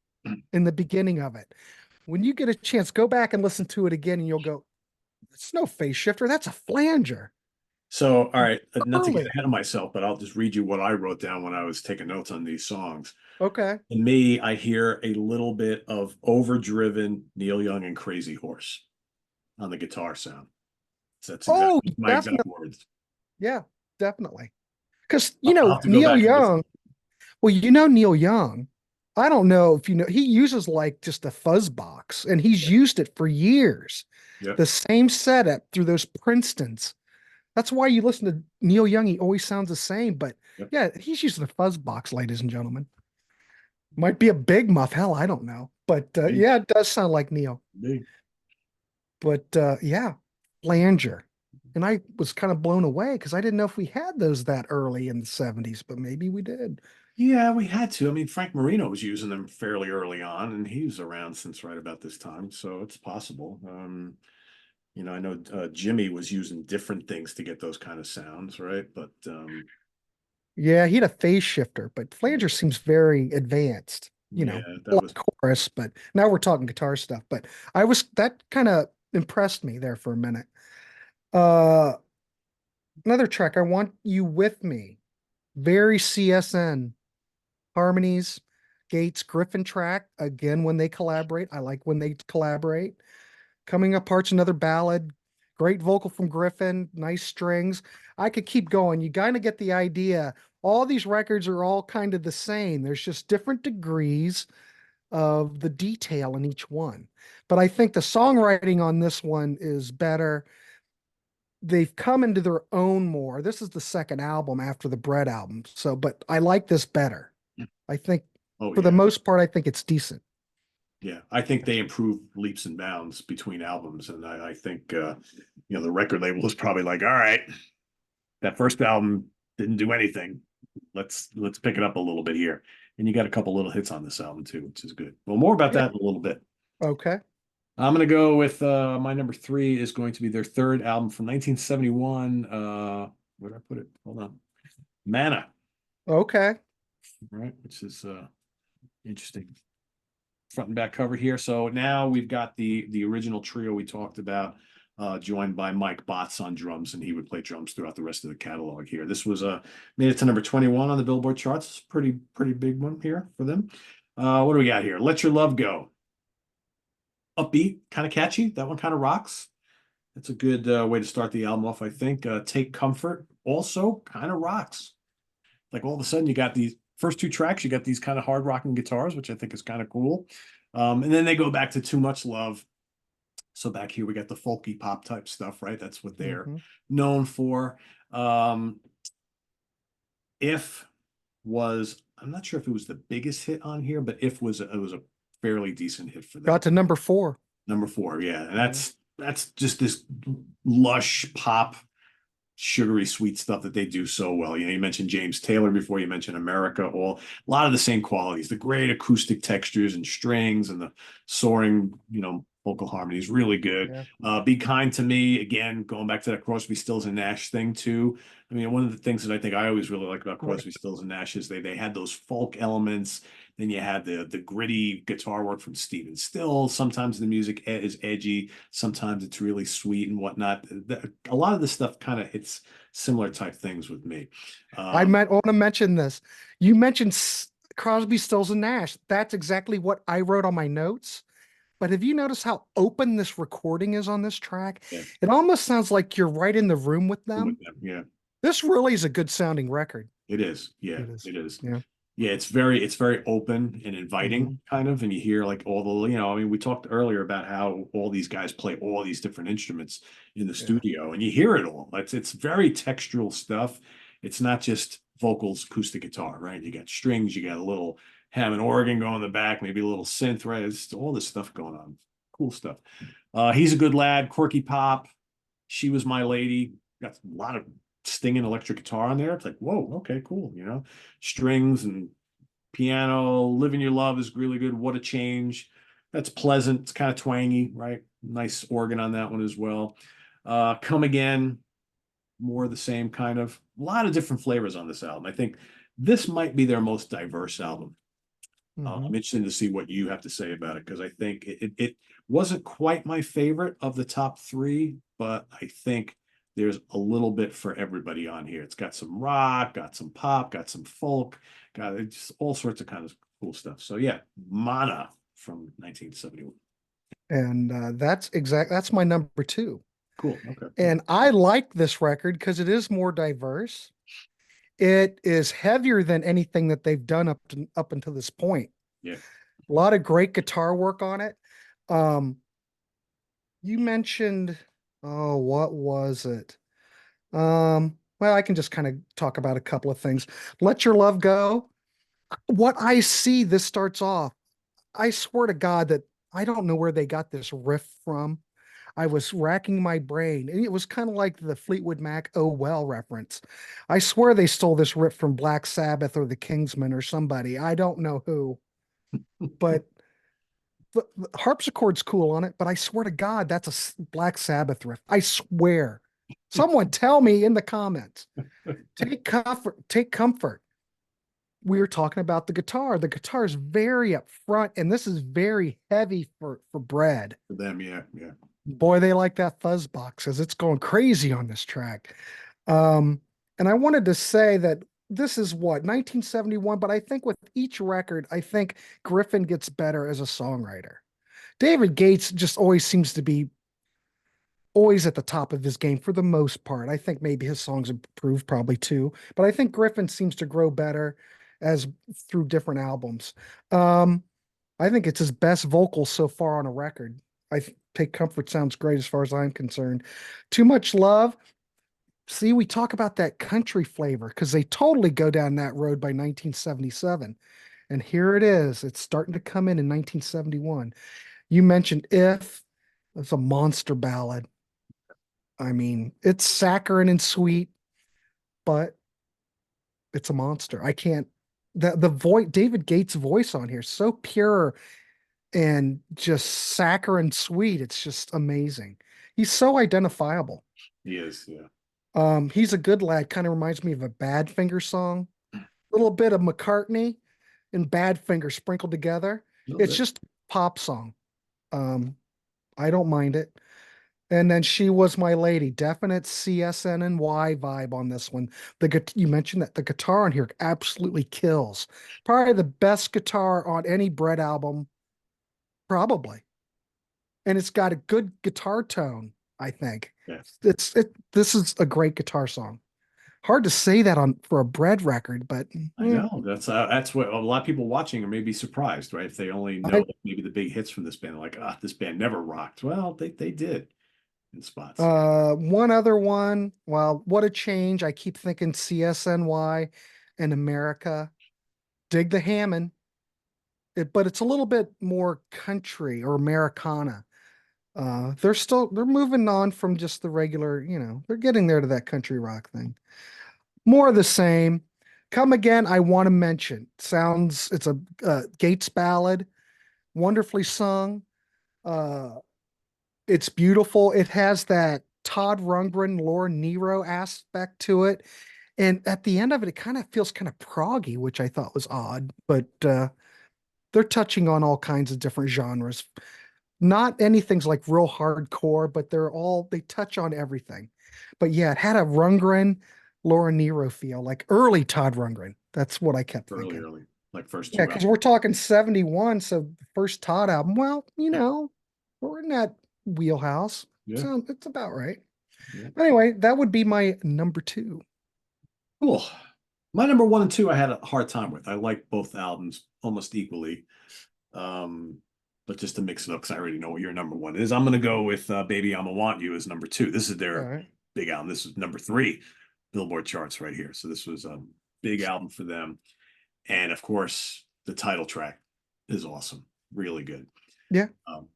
in the beginning of it. When you get a chance, go back and listen to it again, and you'll go, it's no phase shifter. That's a flanger. So, all right, not to get Early. ahead of myself, but I'll just read you what I wrote down when I was taking notes on these songs. Okay. To me, I hear a little bit of overdriven Neil Young and Crazy Horse on the guitar sound. So that's Oh, exactly my exact definitely. words. Yeah, definitely. Because, I'll have to go Neil back and listen. Young, well, Neil Young. I don't know if you know, he uses like just a fuzz box and he's Yeah, used it for years. yeah, The same setup through those Princetons. That's why you listen to Neil Young, he always sounds the same. But yeah. yeah, he's using a fuzz box, ladies and gentlemen. Might be a big muff. Hell, I don't know. But Me, yeah, it does sound like Neil. me. But yeah, flanger. And I was kind of blown away because I didn't know if we had those that early in the 70s, but maybe we did. Yeah, we had to. I mean, Frank Marino was using them fairly early on, and he was around since right about this time, so it's possible. I know Jimmy was using different things to get those kind of sounds, right? But Yeah, he had a phase shifter, but flanger seems very advanced, yeah, a that lot was of chorus, but now we're talking guitar stuff. But that kind of impressed me there for a minute. Uh, Another track, I Want You With Me, very CSN harmonies, Gates Griffin track. Again, when they collaborate, I like when they collaborate. Coming Apart's another ballad. Great vocal from Griffin, nice strings. I could keep going. You kind of get the idea. All these records are all kind of the same. There's just different degrees of the detail in each one. But I think the songwriting on this one is better. They've come into their own more. This is the second album after the Bread album. So, but I like this better. I think oh for the yeah. most part, I think it's decent. Yeah, I think they improved leaps and bounds between albums, and I think the record label was probably like, all right, that first album didn't do anything. Let's pick it up a little bit here, and you got a couple little hits on this album too, which is good. Well, more about Yeah. that in a little bit. Okay. I'm gonna go with my number three is going to be their third album from 1971. Where did I put it? Hold on, Mana, Okay. right? Which is interesting. front and back cover here. So now we've got the original trio we talked about, joined by Mike Botts on drums, and he would play drums throughout the rest of the catalog here. This was made it to number 21 on the Billboard charts. Pretty big one here for them. What do we got here? Let Your Love Go. Upbeat, kind of catchy. That one kind of rocks. That's a good way to start the album off, I think. Take Comfort also kind of rocks. Like all of a sudden, you got these first two tracks, you got these kind of hard rocking guitars, which I think is kind of cool. And then they go back to Too Much Love. So back here, we got the folky pop type stuff, right? That's what they're known for. If was, I'm not sure if it was the biggest hit on here, but If was it was a fairly decent hit for them. Got to number 4. Number 4, yeah. And that's just this lush pop, sugary sweet stuff that they do so well. You know, you mentioned James Taylor before, you mentioned America, all a lot of the same qualities, the great acoustic textures and strings and the soaring, you know, vocal harmonies, really good. Be Kind to Me, again, going back to that Crosby, Stills and Nash thing too. I mean, one of the things that I think I always really like about Crosby, Stills and Nash is they had those folk elements. Then you had the gritty guitar work from Stephen Stills. Sometimes the music is edgy. Sometimes it's really sweet and whatnot. A lot of the stuff kind of hits similar type things with me. I want to mention this. You mentioned Crosby, Stills, and Nash. That's exactly what I wrote on my notes. But have you noticed how open this recording is on this track? Yeah. It almost sounds like you're right in the room with them. Yeah. This really is a good sounding record. It is. Yeah, it is. Yeah. Yeah, it's very open and inviting kind of, and you hear like all the, you know, I mean, we talked earlier about how all these guys play all these different instruments in the studio, and you hear it all. It's very textural stuff. It's not just vocals, acoustic guitar, right? You got strings, you got a little Hammond organ going in the back, maybe a little synth, right? It's all this stuff going on. Cool stuff. He's a Good Lad, quirky pop. She Was My Lady. Got a lot of stinging electric guitar on there. It's like, whoa, okay, cool. You know, strings and piano. Living Your Love is really good. What a Change. That's pleasant. It's kind of twangy, right? Nice organ on that one as well. Come Again, more of the same kind of. A lot of different flavors on this album. I think this might be their most diverse album. I'm interested to see what you have to say about it, because I think it wasn't quite my favorite of the top 3, but I think there's a little bit for everybody on here. It's got some rock, got some pop, got some folk, got just all sorts of kind of cool stuff. So yeah, Mana from 1971. And that's my number 2. Cool. Okay. And I like this record because it is more diverse. It is heavier than anything that they've done up until this point. Yeah. A lot of great guitar work on it. You mentioned, what was it? Well, I can just kind of talk about a couple of things. Let Your Love Go. What I see, this starts off. I swear to God that I don't know where they got this riff from. I was racking my brain, and it was kind of like the Fleetwood Mac "Oh Well" reference. I swear they stole this riff from Black Sabbath or the Kingsmen or somebody. I don't know who, but the harpsichord's cool on it. But I swear to God, that's a Black Sabbath riff. I swear. Someone tell me in the comments. Take comfort. Take comfort. We were talking about the guitar. The guitar is very up front, and this is very heavy for Brad. For them, yeah. Boy, they like that fuzz box, as it's going crazy on this track. And I wanted to say that this is what, 1971, but I think with each record, I think Griffin gets better as a songwriter. David Gates just always seems to be always at the top of his game for the most part. I think maybe his songs improved probably too, but I think Griffin seems to grow better as through different albums. I think it's his best vocal so far on a record. Take Comfort sounds great as far as I'm concerned. Too Much Love. See, we talk about that country flavor because they totally go down that road by 1977. And here it is. It's starting to come in 1971. You mentioned If. It's a monster ballad. I mean, it's saccharine and sweet, but it's a monster. I can't, the voice, David Gates' voice on here, so pure and just saccharine sweet. It's just amazing. He's so identifiable. He is, yeah. He's a Good Lad. Kind of reminds me of a Badfinger song. A little bit of McCartney and Badfinger sprinkled together. It's just pop song. Um, I don't mind it. And then She Was My Lady, definite CSN and Y vibe on this one. You mentioned that the guitar on here absolutely kills. Probably the best guitar on any Brett album, probably. And it's got a good guitar tone, I think. Yeah. This is a great guitar song. Hard to say that on for a Bread record, but I know that's what a lot of people watching are maybe surprised, right? If they only know I maybe the big hits from this band, like, this band never rocked. Well, they did in spots. one other one. Well, what a change. I keep thinking CSNY and America. Dig the Hammond. But it's a little bit more country or Americana. They're moving on from just the regular, they're getting there to that country rock thing. More of the same. Come Again, I want to mention. It's a Gates ballad, wonderfully sung. Uh, it's beautiful. It has that Todd Rundgren, Laura Nero aspect to it. And at the end of it, it kind of feels kind of proggy, which I thought was odd, but they're touching on all kinds of different genres. Not anything's like real hardcore, but they touch on everything. But yeah, it had a Rundgren, Laura Nero feel, like early Todd Rundgren. That's what I kept Early, thinking. early, like first Yeah, two because albums. we're talking 71, so first Todd album. Well, Yeah, we're in that wheelhouse. yeah, So it's about right. yeah. Anyway, that would be my number two. Cool. My number one and two, I had a hard time with. I like both albums almost equally. Um, but just to mix it up, because I already know what your number one is, I'm going to go with Baby I'ma Want You as number two. This is All their right. big album. This is number three, Billboard charts right here. So this was a big album for them. And of course, the title track is awesome. Really good. Yeah. Um,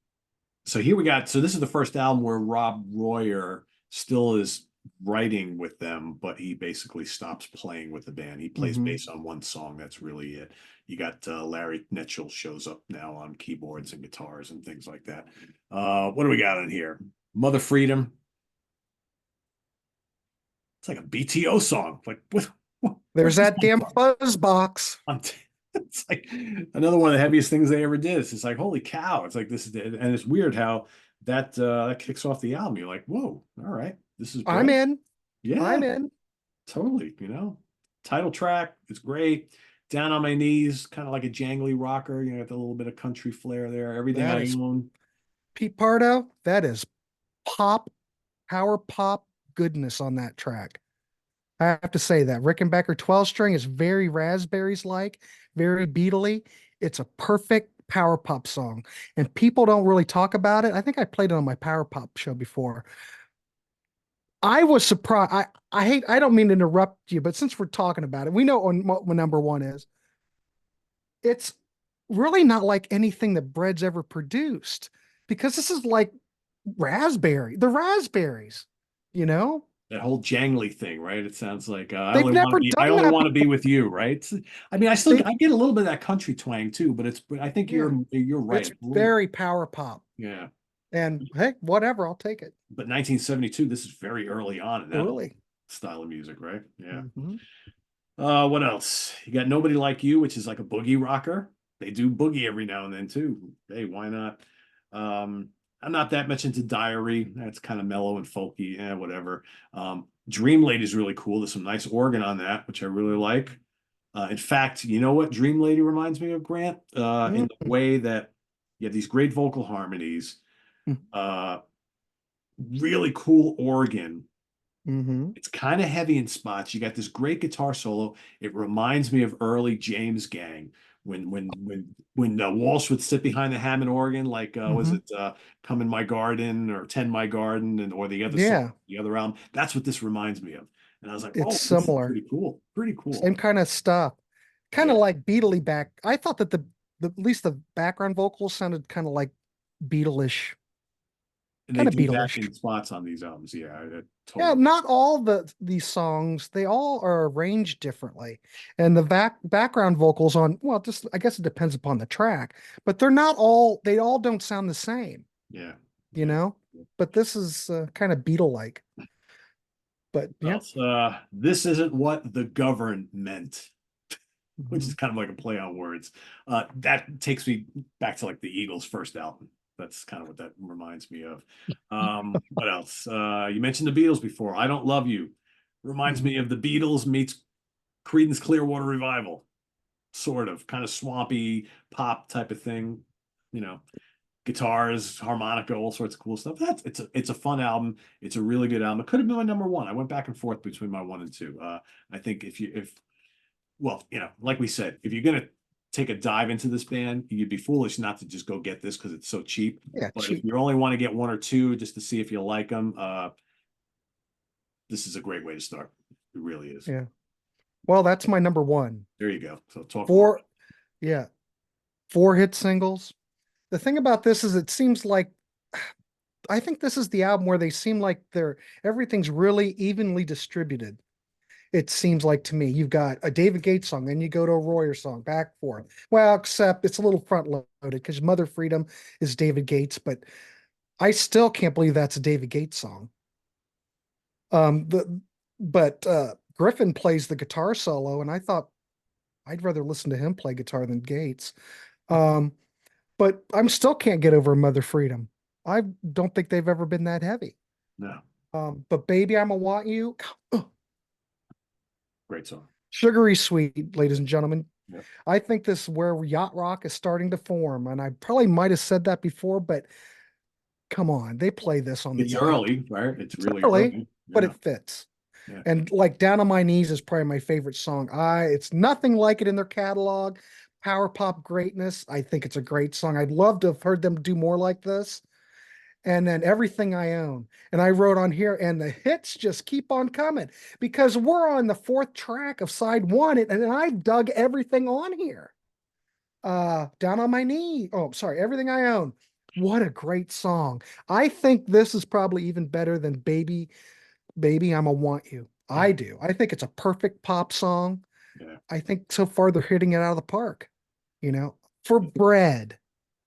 so here we got, so this is the first album where Rob Royer still is writing with them, but he basically stops playing with the band. He plays Hmm. bass on one song. That's really it. You got Larry Netchell shows up now on keyboards and guitars and things like that. What do we got on here? Mother Freedom. It's like a BTO song. Like, There's where's this that one damn from? fuzz box. It's like another one of the heaviest things they ever did. It's like, holy cow. It's like this is, and it's weird how that kicks off the album. You're like, whoa, all right, this is I'm Brett. in. Yeah, I'm in. totally. Title track is great. Down on My Knees, kind of like a jangly rocker. Got the little bit of country flair there. Everything That I is Own. Pete Pardo. That is pop, power pop goodness on that track. I have to say that Rickenbacker 12 string is very Raspberries like, very Beatley. It's a perfect power pop song, and people don't really talk about it. I think I played it on my power pop show before. I was surprised. I don't mean to interrupt you, but since we're talking about it, we know what number one is. It's really not like anything that Bread's ever produced because this is like the raspberries, you know? That whole jangly thing, right? It sounds like They've never I done only that want to be with you, right? I mean, They, I get a little bit of that country twang too, but I think yeah, you're right. it's It's a little, very power pop. yeah. And hey, whatever, I'll take it. But 1972, this is very early on in that whole Early. style of music, right? Yeah. Hmm. What else? You got Nobody Like You, which is like a boogie rocker. They do boogie every now and then too. Hey, why not? I'm not that much into Diary. That's kind of mellow and folky. Yeah, whatever. Dream Lady is really cool. There's some nice organ on that, which I really like. In fact, you know what Dream Lady reminds me of, Grant? In the way that you have these great vocal harmonies, uh, really cool organ. Hmm. It's kind of heavy in spots. You got this great guitar solo. It reminds me of early James Gang when Walsh would sit behind the Hammond organ, like was Hmm. it "Come in My Garden" or "Tend My Garden" and or the other song, Yeah, the other album. That's what this reminds me of. And I was like, it's oh, this is similar. pretty cool. Pretty cool. Same kind of stuff. Kind Yeah. of like Beatley back. I thought that the at least the background vocals sounded kind of like Beatlish, And they kind of do that Beatlish. in spots on these albums. Yeah, Yeah, totally. not all these songs, they all are arranged differently. And the background vocals on, well, just I guess it depends upon the track, but they all don't sound the same, Yeah. you Yeah. know? But this is kind of Beatle-like. But yeah, Well, this isn't what the govern meant. which is Mhm. kind of like a play on words. That takes me back to like the Eagles' first album. That's kind of what that reminds me of. What else? You mentioned the Beatles before. I Don't Love You reminds Mhm. me of the Beatles meets Creedence Clearwater Revival, sort of, kind of swampy pop type of thing. You know, guitars, harmonica, all sorts of cool stuff. It's a fun album. It's a really good album. It could have been my number one. I went back and forth between my one and two. I think if well, like we said, if you're gonna take a dive into this band, you'd be foolish not to just go get this because it's so cheap. Yeah, But if cheap. you only want to get one or two just to see if you like them, this is a great way to start. It really is. Yeah. Well, that's my number one. There you go. So talk more. Four, yeah, four hit singles. The thing about this is it seems like I think this is the album where they seem like everything's really evenly distributed. It seems like to me. You've got a David Gates song, then you go to a Royer song, back forth. Well, except it's a little front loaded because Mother Freedom is David Gates, but I still can't believe that's a David Gates song. The but Griffin plays the guitar solo, and I thought I'd rather listen to him play guitar than Gates. Um, but I'm still can't get over Mother Freedom. I don't think they've ever been that heavy. No, But Baby, I'ma Want You, great song. sugary sweet, ladies and gentlemen. Yep. I think this is where yacht rock is starting to form, and I probably might have said that before, but come on, they play this on the It's yacht. early, right? It's It's really early, early. but Yeah. it fits. Yeah. And like Down on My Knees is probably my favorite song. It's nothing like it in their catalog. Power pop greatness. I think it's a great song. I'd love to have heard them do more like this. And then Everything I Own. And I wrote on here, and the hits just keep on coming because we're on the fourth track of side one, and I dug everything on here. Down on My Knee. Oh, sorry, Everything I Own. What a great song. I think this is probably even better than Baby, I'ma Want You. I do. I think it's a perfect pop song. Yeah. I think so far they're hitting it out of the park, you know, for bread.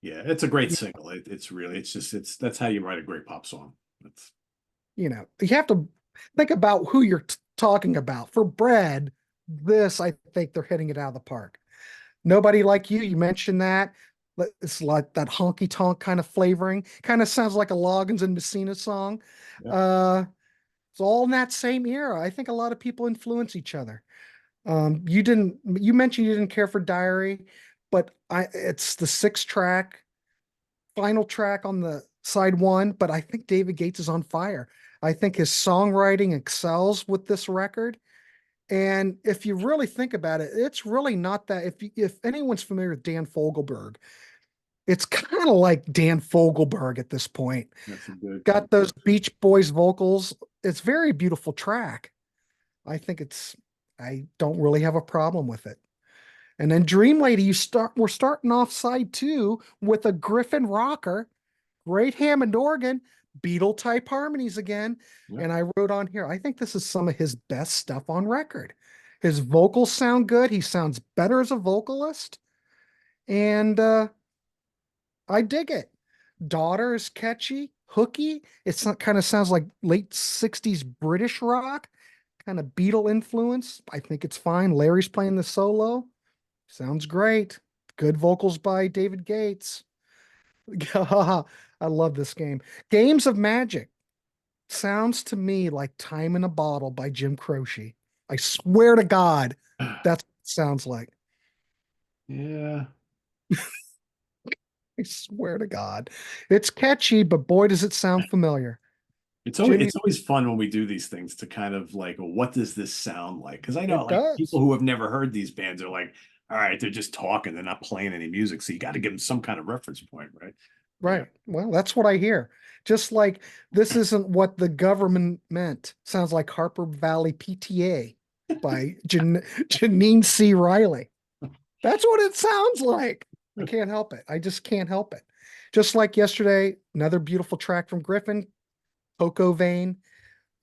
Yeah. It's a great single. It's really, it's just, that's how you write a great pop song. That's, You have to think about who you're talking about. For bread, this, I think they're hitting it out of the park. Nobody Like You, you mentioned that. It's like that honky tonk kind of flavoring. Kind of sounds like a Loggins and Messina song. yeah. Uh, it's all in that same era. I think a lot of people influence each other. You mentioned you didn't care for Diary, but it's the sixth track, final track on the side one, but I think David Gates is on fire. I think his songwriting excels with this record. And if you really think about it, it's really not that. If anyone's familiar with Dan Fogelberg, it's kind of like Dan Fogelberg at this point. That's a good Got those comparison. Beach Boys vocals. It's very beautiful track. I think I don't really have a problem with it. And then Dream Lady, we're starting off side two with a Griffin rocker, great Hammond organ, Beatle type harmonies again. Yeah. And I wrote on here, I think this is some of his best stuff on record. His vocals sound good. He sounds better as a vocalist. And I dig it. Daughter is catchy, hooky. Kind of sounds like late 60s British rock, kind of Beatle influence. I think it's fine. Larry's playing the solo. Sounds great. Good vocals by David Gates. I love this game. Games of Magic sounds to me like Time in a Bottle by Jim Croce. I swear to God, that's what it sounds like. Yeah. I swear to God. It's catchy, but boy, does it sound familiar. It's Jimmy's, always fun when we do these things to kind of like, well, what does this sound like? Because I know it like people does. who have never heard these bands are like, all right, they're just talking, they're not playing any music. So you got to give them some kind of reference point, right? Yeah. Right. Well, that's what I hear. Just like this isn't what the government meant. Sounds like Harper Valley PTA by Janine C. Riley. That's what it sounds like. I can't help it. I just can't help it. Just like yesterday, another beautiful track from Griffin, Coco Vein.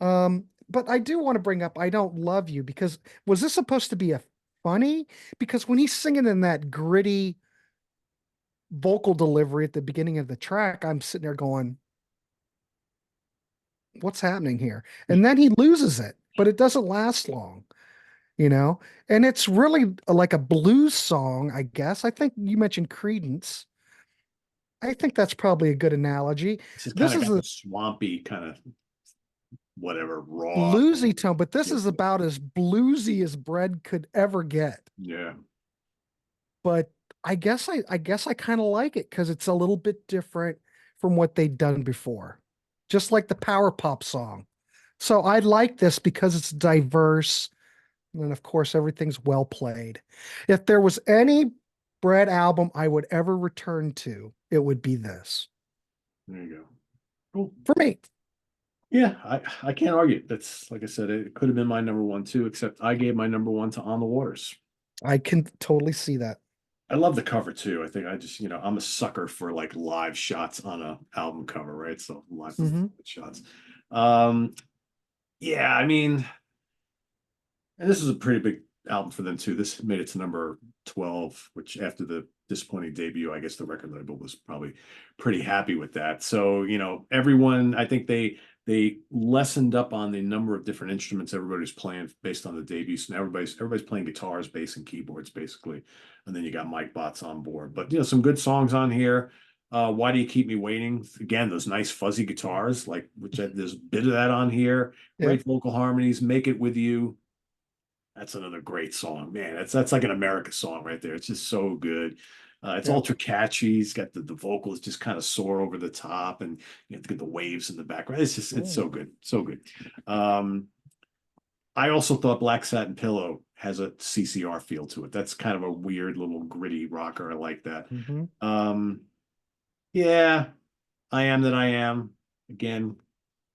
But I do want to bring up I Don't Love You because was this supposed to be a funny? Because when he's singing in that gritty vocal delivery at the beginning of the track, I'm sitting there going, what's happening here? And then he loses it, but it doesn't last long. you know, and it's really like a blues song, I guess. I think you mentioned Credence. I think that's probably a good analogy. It's just kind This of is got a the swampy kind of whatever raw. bluesy tone, but this Yeah. is about as bluesy as bread could ever get. Yeah. But I guess I kind of like it because it's a little bit different from what they'd done before. Just like the power pop song. So I like this because it's diverse. And of course, everything's well played. If there was any Bread album I would ever return to, it would be this There you go. Cool. for me. Yeah, I can't argue. That's like I said, it could have been my number one too, except I gave my number one to On the Waters. I can totally see that. I love the cover too. I think I just, I'm a sucker for like live shots on a album cover, right? So live Hmm. shots. Um, yeah, I mean, and this is a pretty big album for them too. This made it to number 12, which after the disappointing debut, I guess the record label was probably pretty happy with that. So, everyone, I think they lessened up on the number of different instruments everybody's playing based on the debut. So now everybody's playing guitars, bass, and keyboards basically. And then you got Mike Bots on board. But some good songs on here. Why Do You Keep Me Waiting? Again, those nice fuzzy guitars, like there's a bit of that on here. Yeah. Great vocal harmonies. Make It With You. That's another great song, man. That's like an America song right there. It's just so good. It's Yeah. ultra catchy. He's got the vocals just kind of soar over the top, and you have to get the waves in the background. It's so Mm. good, so good. Um, I also thought Black Satin Pillow has a CCR feel to it. That's kind of a weird little gritty rocker. I like that. Hmm. Um, yeah, I Am That I Am. Again,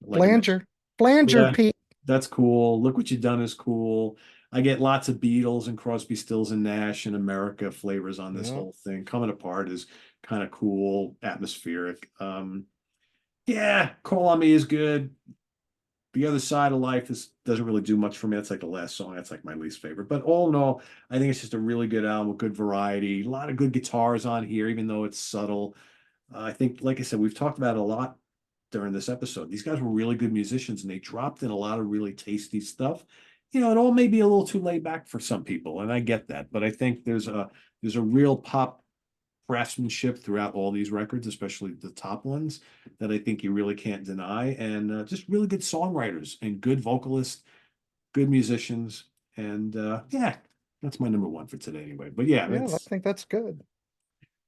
like I mentioned. Flanger. Flanger, Yeah, Pete. that's cool. Look What You Done is cool. I get lots of Beatles and Crosby, Stills and Nash and America flavors on this Yeah. whole thing. Coming Apart is kind of cool, atmospheric. Yeah, Call on Me is good. The Other Side of Life doesn't really do much for me. That's like the last song. That's like my least favorite. But all in all, I think it's just a really good album with good variety. A lot of good guitars on here, even though it's subtle. I think, like I said, we've talked about it a lot during this episode. These guys were really good musicians and they dropped in a lot of really tasty stuff. It all may be a little too laid back for some people, and I get that, but I think there's a real pop craftsmanship throughout all these records, especially the top ones, that I think you really can't deny. And just really good songwriters and good vocalists, good musicians, and yeah, that's my number one for today anyway. But yeah, Yeah, I it's think that's good.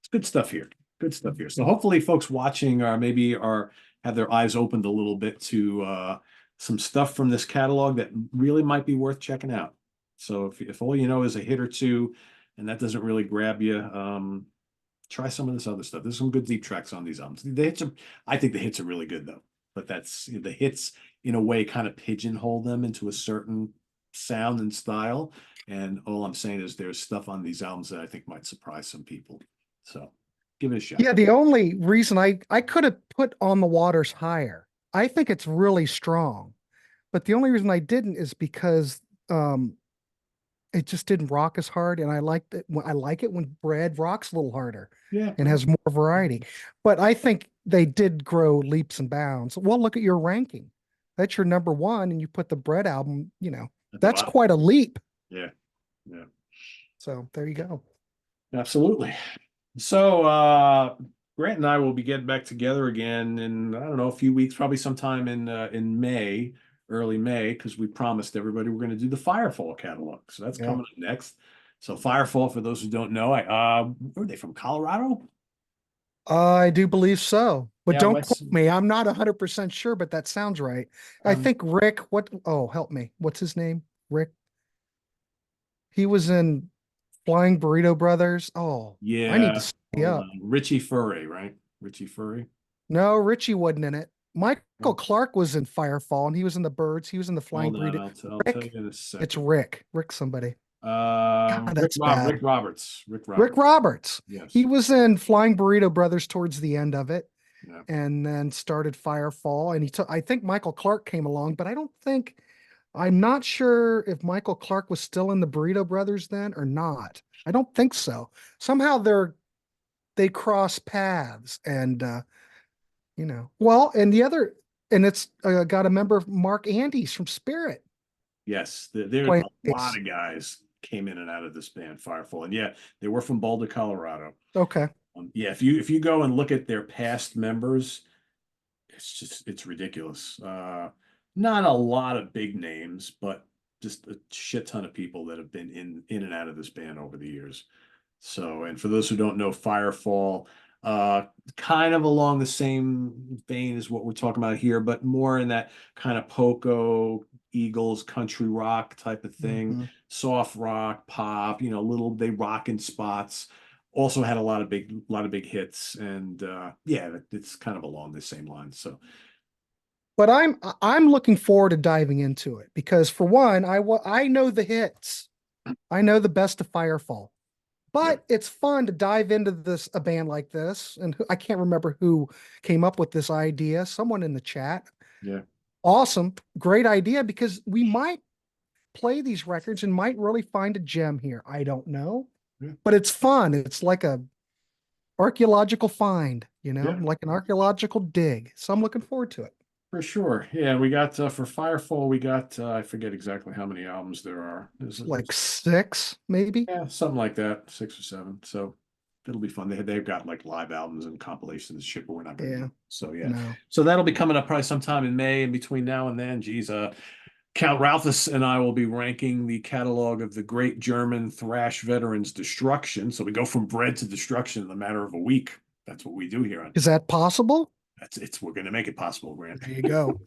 it's good stuff here. Good stuff here. So hopefully folks watching are maybe are have their eyes opened a little bit to some stuff from this catalog that really might be worth checking out. So if all you know is a hit or two and that doesn't really grab you, try some of this other stuff. There's some good deep tracks on these albums. I think the hits are really good though, but that's the hits in a way kind of pigeonhole them into a certain sound and style. And all I'm saying is there's stuff on these albums that I think might surprise some people. So give it a shot. Yeah, the only reason I could have put On the Waters higher. I think it's really strong. But the only reason I didn't is because um it just didn't rock as hard, and I like it when Bread rocks a little harder Yeah. and has more variety. But I think they did grow leaps and bounds. Well, look at your ranking. That's your number one, and you put the Bread album, At the that's bottom. quite a leap. Yeah. Yeah. So there you go. Absolutely. So Grant and I will be getting back together again in I don't know a few weeks, probably sometime in May, early May, because we promised everybody we're going to do the Firefall catalog. So that's Yeah. coming up next. So Firefall, for those who don't know, where are they from? Colorado? I do believe so. But Yeah, don't quote West. me. I'm not 100% sure, but that sounds right. I Um, think Rick, oh, help me. What's his name? Rick. He was in Flying Burrito Brothers. Oh, I need to yeah. stay Hold up. on. Richie Furry, right? Richie Furry. No, Richie wasn't in it. Michael Clark was in Firefall, and he was in the Birds. He was in the Flying Hold on, Burrito. I'll tell you Rick, in a it's second. Rick. Rick somebody. God, that's bad. Rick Roberts. Rick Rick Roberts. Roberts. He Yes. was in Flying Burrito Brothers towards the end of it, Yeah. and then started Firefall. And I think Michael Clark came along, but I'm not sure if Michael Clark was still in the Burrito Brothers then or not. I don't think so. Somehow they cross paths, and well, and it's got a member of Mark Andes from Spirit. Yes, there's a lot place. of guys came in and out of this band, Firefall, and yeah, they were from Boulder, Colorado. Okay. Yeah, if you go and look at their past members, it's ridiculous. Not a lot of big names, but just a shit ton of people that have been in and out of this band over the years. So, and for those who don't know, Firefall, uh, kind of along the same vein as what we're talking about here, but more in that kind of Poco, Eagles, country rock type of thing, Hmm. soft rock, pop, little they rock in spots. Also had a lot of big hits, and yeah, it's kind of along the same lines. So But I'm looking forward to diving into it because for one, I know the hits. I know the best of Firefall. yeah, But it's fun to dive into this a band like this. And I can't remember who came up with this idea. Someone in the chat. yeah, Awesome. Great idea because we might play these records and might really find a gem here. I don't know. yeah, But it's fun. It's like a archaeological find, yeah. like an archaeological dig. So I'm looking forward to it. For sure. Yeah, we got for Firefall, we got I forget exactly how many albums there are. Like six, maybe. Yeah, something like that, 6 or 7. So it'll be fun. They've got like live albums and compilations and shit, but we're not going to do Yeah. it. So yeah. No. So that'll be coming up probably sometime in May. And between now and then, geez, Count Ralphus and I will be ranking the catalog of the great German thrash veterans Destruction. So we go from bread to destruction in a matter of a week. That's what we do here on Is that possible? we're going to make it possible, Grant. There you go.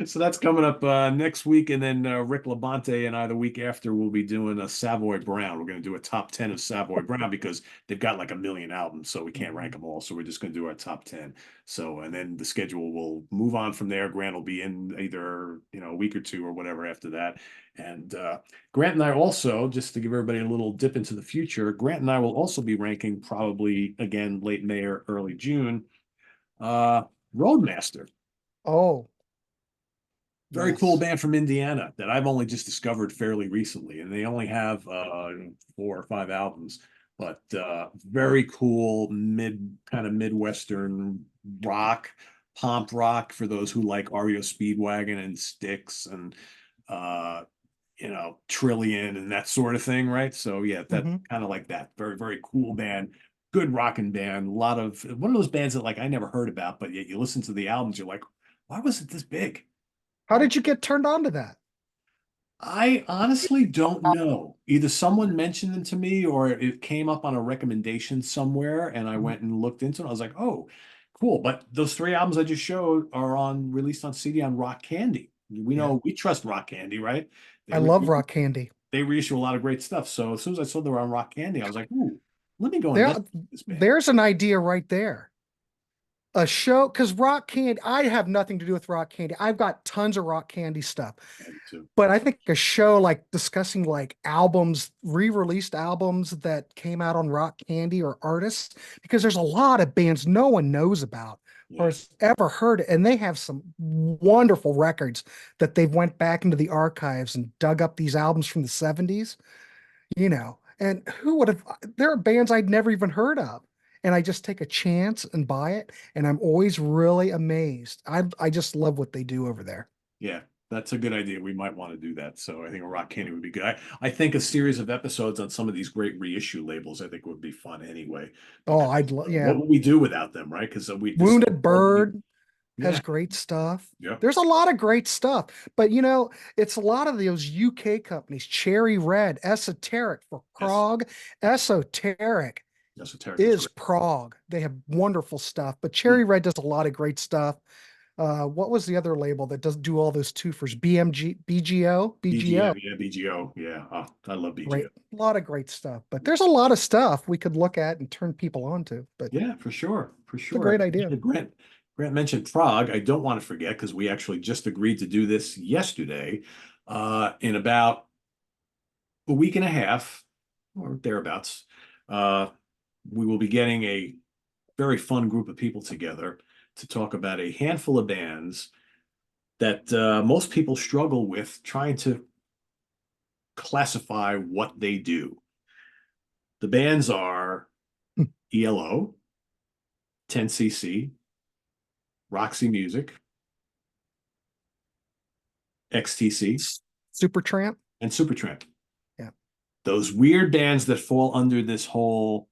So that's coming up next week, and then Rick Labonte and I the week after will be doing a Savoy Brown. We're going to do a top 10 of Savoy Brown because they've got like a million albums, so we can't rank them all. So we're just going to do our top 10. So, and then the schedule will move on from there. Grant will be in either a week or two or whatever after that. And Grant and I also, just to give everybody a little dip into the future, Grant and I will also be ranking probably again late May or early June. Uh, Roadmaster, Oh, very cool yes. band from Indiana that I've only just discovered fairly recently, and they only have 4 or 5 albums, but very cool kind of Midwestern rock, pomp rock for those who like REO Speedwagon and Styx and uh, Trillion and that sort of thing, right? So yeah, that Hmm. kind of like that. Very, very cool band, good rocking band. A lot of one of those bands that like I never heard about, but yet you listen to the albums, you're like, why was it this big? How did you get turned on to that? I honestly don't know. Either someone mentioned it to me or it came up on a recommendation somewhere and I Mhm. went and looked into it. I was like, oh, cool. But those 3 albums I just showed are released on CD on Rock Candy. We Yeah. know we trust Rock Candy, right? They I re love rock candy. they reissue a lot of great stuff. So as soon as I saw they were on Rock Candy, I was like, ooh, let me go and There, listen to this band. there's an idea right there. A show, because rock candy, I have nothing to do with rock candy. I've got tons of rock candy stuff. Yeah, me too. But I think a show like discussing like albums, re-released albums that came out on Rock Candy or artists, because there's a lot of bands no one knows about or Yeah. has ever heard, and they have some wonderful records that they've went back into the archives and dug up these albums from the 70s, and who would have, there are bands I'd never even heard of. And I just take a chance and buy it, and I'm always really amazed. I just love what they do over there. Yeah, that's a good idea. We might want to do that. So I think a Rock Candy would be good. I think a series of episodes on some of these great reissue labels, I think would be fun anyway, Oh, because yeah. what would we do without them, right? Because this Wounded Bird has yeah, great stuff. yeah, There's a lot of great stuff, but it's a lot of those UK companies, Cherry Red, Esoteric for yes, Prague. Esoteric Esoteric is is great. Prague. They have wonderful stuff, but Hmm. Cherry Red does a lot of great stuff. What was the other label that does do all those twofers? BMG, BGO, BGO. BGM, yeah, BGO, yeah. Oh, I love BGO. Great, a lot of great stuff. But there's a lot of stuff we could look at and turn people on to. But Yeah, for sure, for it's a sure. great idea. Grant mentioned Prague. I don't want to forget because we actually just agreed to do this yesterday. In about a week and a half or thereabouts, uh, we will be getting a very fun group of people together to talk about a handful of bands that most people struggle with trying to classify what they do. The bands are ELO, 10cc, Roxy Music, XTC, Supertramp. and Supertramp. Yeah. Those weird bands that fall under this whole,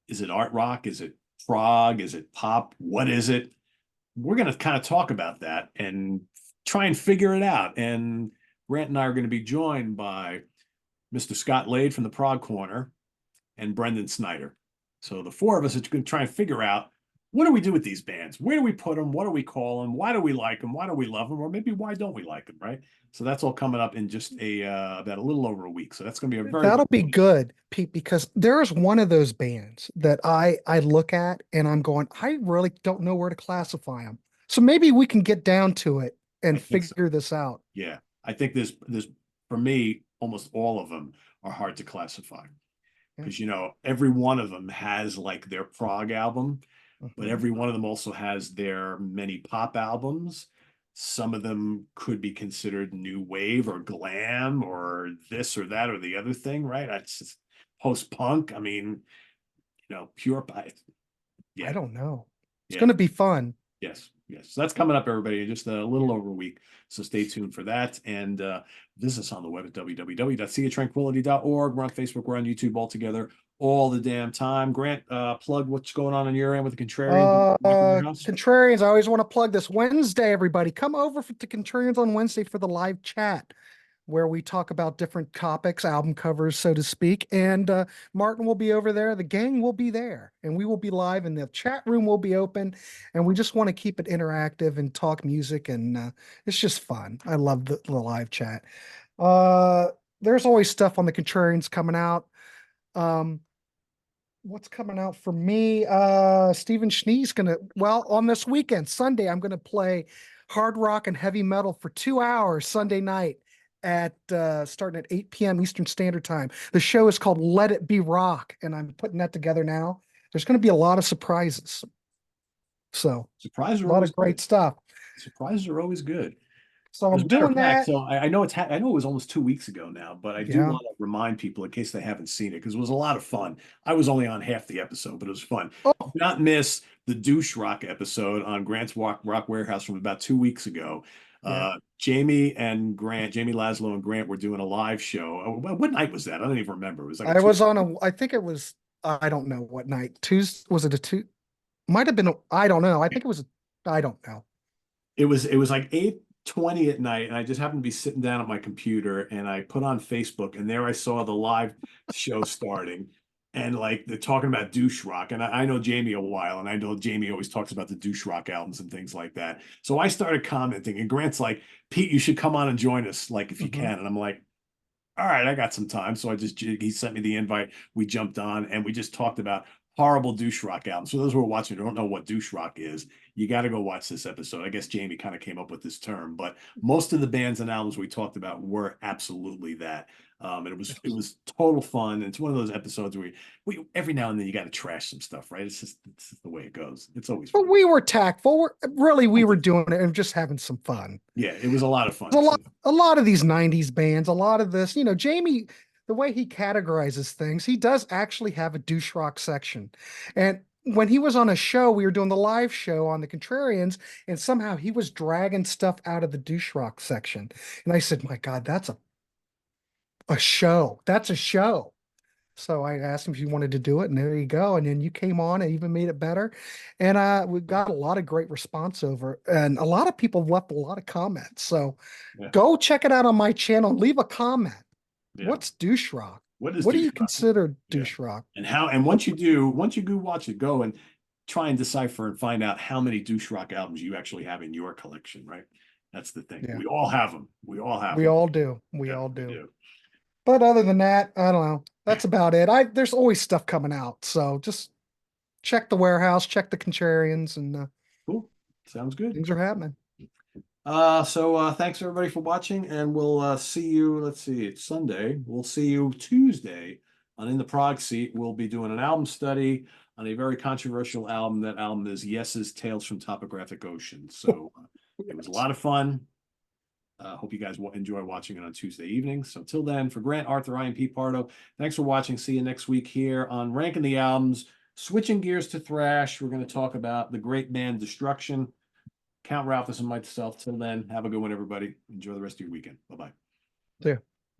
is it art rock? Is it prog? Is it pop? What is it? We're going to kind of talk about that and try and figure it out. And Grant and I are going to be joined by Mr. Scott Lade from the Prog Corner and Brendan Snyder. So the four of us are going to try and figure out, what do we do with these bands? Where do we put them? What do we call them? Why do we like them? Why do we love them? Or maybe why don't we like them, right? So that's all coming up in just about a little over a week. So that's going to be a very, That'll very be fun. good, Pete, because there's one of those bands that I look at and I'm going, I really don't know where to classify them. So maybe we can get down to it I and think so. figure this out. Yeah. I think there's for me, almost all of them are hard to classify Yeah. because, every one of them has like their prog album, but Mhm. every one of them also has their many pop albums. Some of them could be considered new wave or glam or this or that or the other thing, right? It's just post punk. I mean, pure. I Yeah, don't know. It's yeah, going to be fun. yes, yes. So that's coming up, everybody, in just a little over a week. So stay tuned for that. And visit us on the web at www.seaoftranquility.org. We're on Facebook, we're on YouTube all together all the damn time. Grant, plug what's going on your end with the Contrarians and Rock Warehouse. Contrarians, I always want to plug this Wednesday, everybody. Come over to Contrarians on Wednesday for the live chat where we talk about different topics, album covers, so to speak. And Martin will be over there. The gang will be there, and we will be live, and the chat room will be open. And we just want to keep it interactive and talk music, and it's just fun. I love the live chat. Uh, there's always stuff on the Contrarians coming out. Um, what's coming out for me? Stephen Schnee's gonna, well, on this weekend, Sunday, I'm gonna play hard rock and heavy metal for 2 hours Sunday night at starting at 8 p.m. Eastern Standard Time. The show is called Let It Be Rock, and I'm putting that together now. There's gonna be a lot of surprises. So Surprises a are lot always of great good. stuff. Surprises are always good. So As a I'm matter of doing fact, that. so I know I know it was almost 2 weeks ago now, but I do Yeah. want to remind people in case they haven't seen it because it was a lot of fun. I was only on half the episode, but it was fun. Do Oh, not miss the douche rock episode on Grant's Rock Warehouse from about 2 weeks ago. yeah. Jamie Laszlo and Grant were doing a live show. What night was that? I don't even remember. It was like a I was Tuesday. on a, I think it was, I don't know what night. Tuesday, was it a two? Might have been, I don't know. I think it was, I don't know. It was like 8:20 at night, and I just happened to be sitting down at my computer, and I put on Facebook, and there I saw the live show starting, and like they're talking about douche rock, and I know Jamie a while, and I know Jamie always talks about the douche rock albums and things like that. So I started commenting, and Grant's like, "Pete, you should come on and join us, like if you Mhm. can," and I'm like, all right, I got some time. So he sent me the invite. We jumped on and we just talked about horrible douche rock albums. For those who are watching who don't know what douche rock is, you got to go watch this episode. I guess Jamie kind of came up with this term, but most of the bands and albums we talked about were absolutely that. And it was total fun. It's one of those episodes where we every now and then you got to trash some stuff, right? It's just the way it goes. It's always But fun. we were tactful. Really, I we were did. doing it and just having some fun. Yeah, it was a lot of fun. There's So a lot of these 90s bands, a lot of this, Jamie, the way he categorizes things, he does actually have a douche rock section. And when he was on a show, we were doing the live show on the Contrarians, and somehow he was dragging stuff out of the douche rock section. And I said, my God, that's a show. That's a show. So I asked him if he wanted to do it, and there you go. And then you came on and even made it better. And we got a lot of great response over, and a lot of people left a lot of comments. So yeah, go check it out on my channel. Leave a comment. yeah. What's douche rock? What is What do douche you rock? consider Yeah. douche rock? And once you go watch it, go and try and decipher and find out how many douche rock albums you actually have in your collection, right? That's the thing. Yeah, We all have them. We all have we them. all do. We Yeah, all we do. do. But other than that, I don't know. That's about it. There's always stuff coming out. So just check the warehouse, check the contrarians, and Cool. Sounds good. things are happening. So thanks everybody for watching, and we'll see you. Let's see, it's Sunday. We'll see you Tuesday on In the Prog Seat. We'll be doing an album study on a very controversial album. That album is Yes's Tales from Topographic Ocean. So it was a lot of fun. Hope you guys will enjoy watching it on Tuesday evening. So till then, for Grant Arthur, I am Pete Pardo. Thanks for watching. See you next week here on Ranking the Albums. Switching gears to thrash, we're going to talk about the great band Destruction. Count Ralphus and myself. Till then, have a good one, everybody. Enjoy the rest of your weekend. Bye bye. See ya.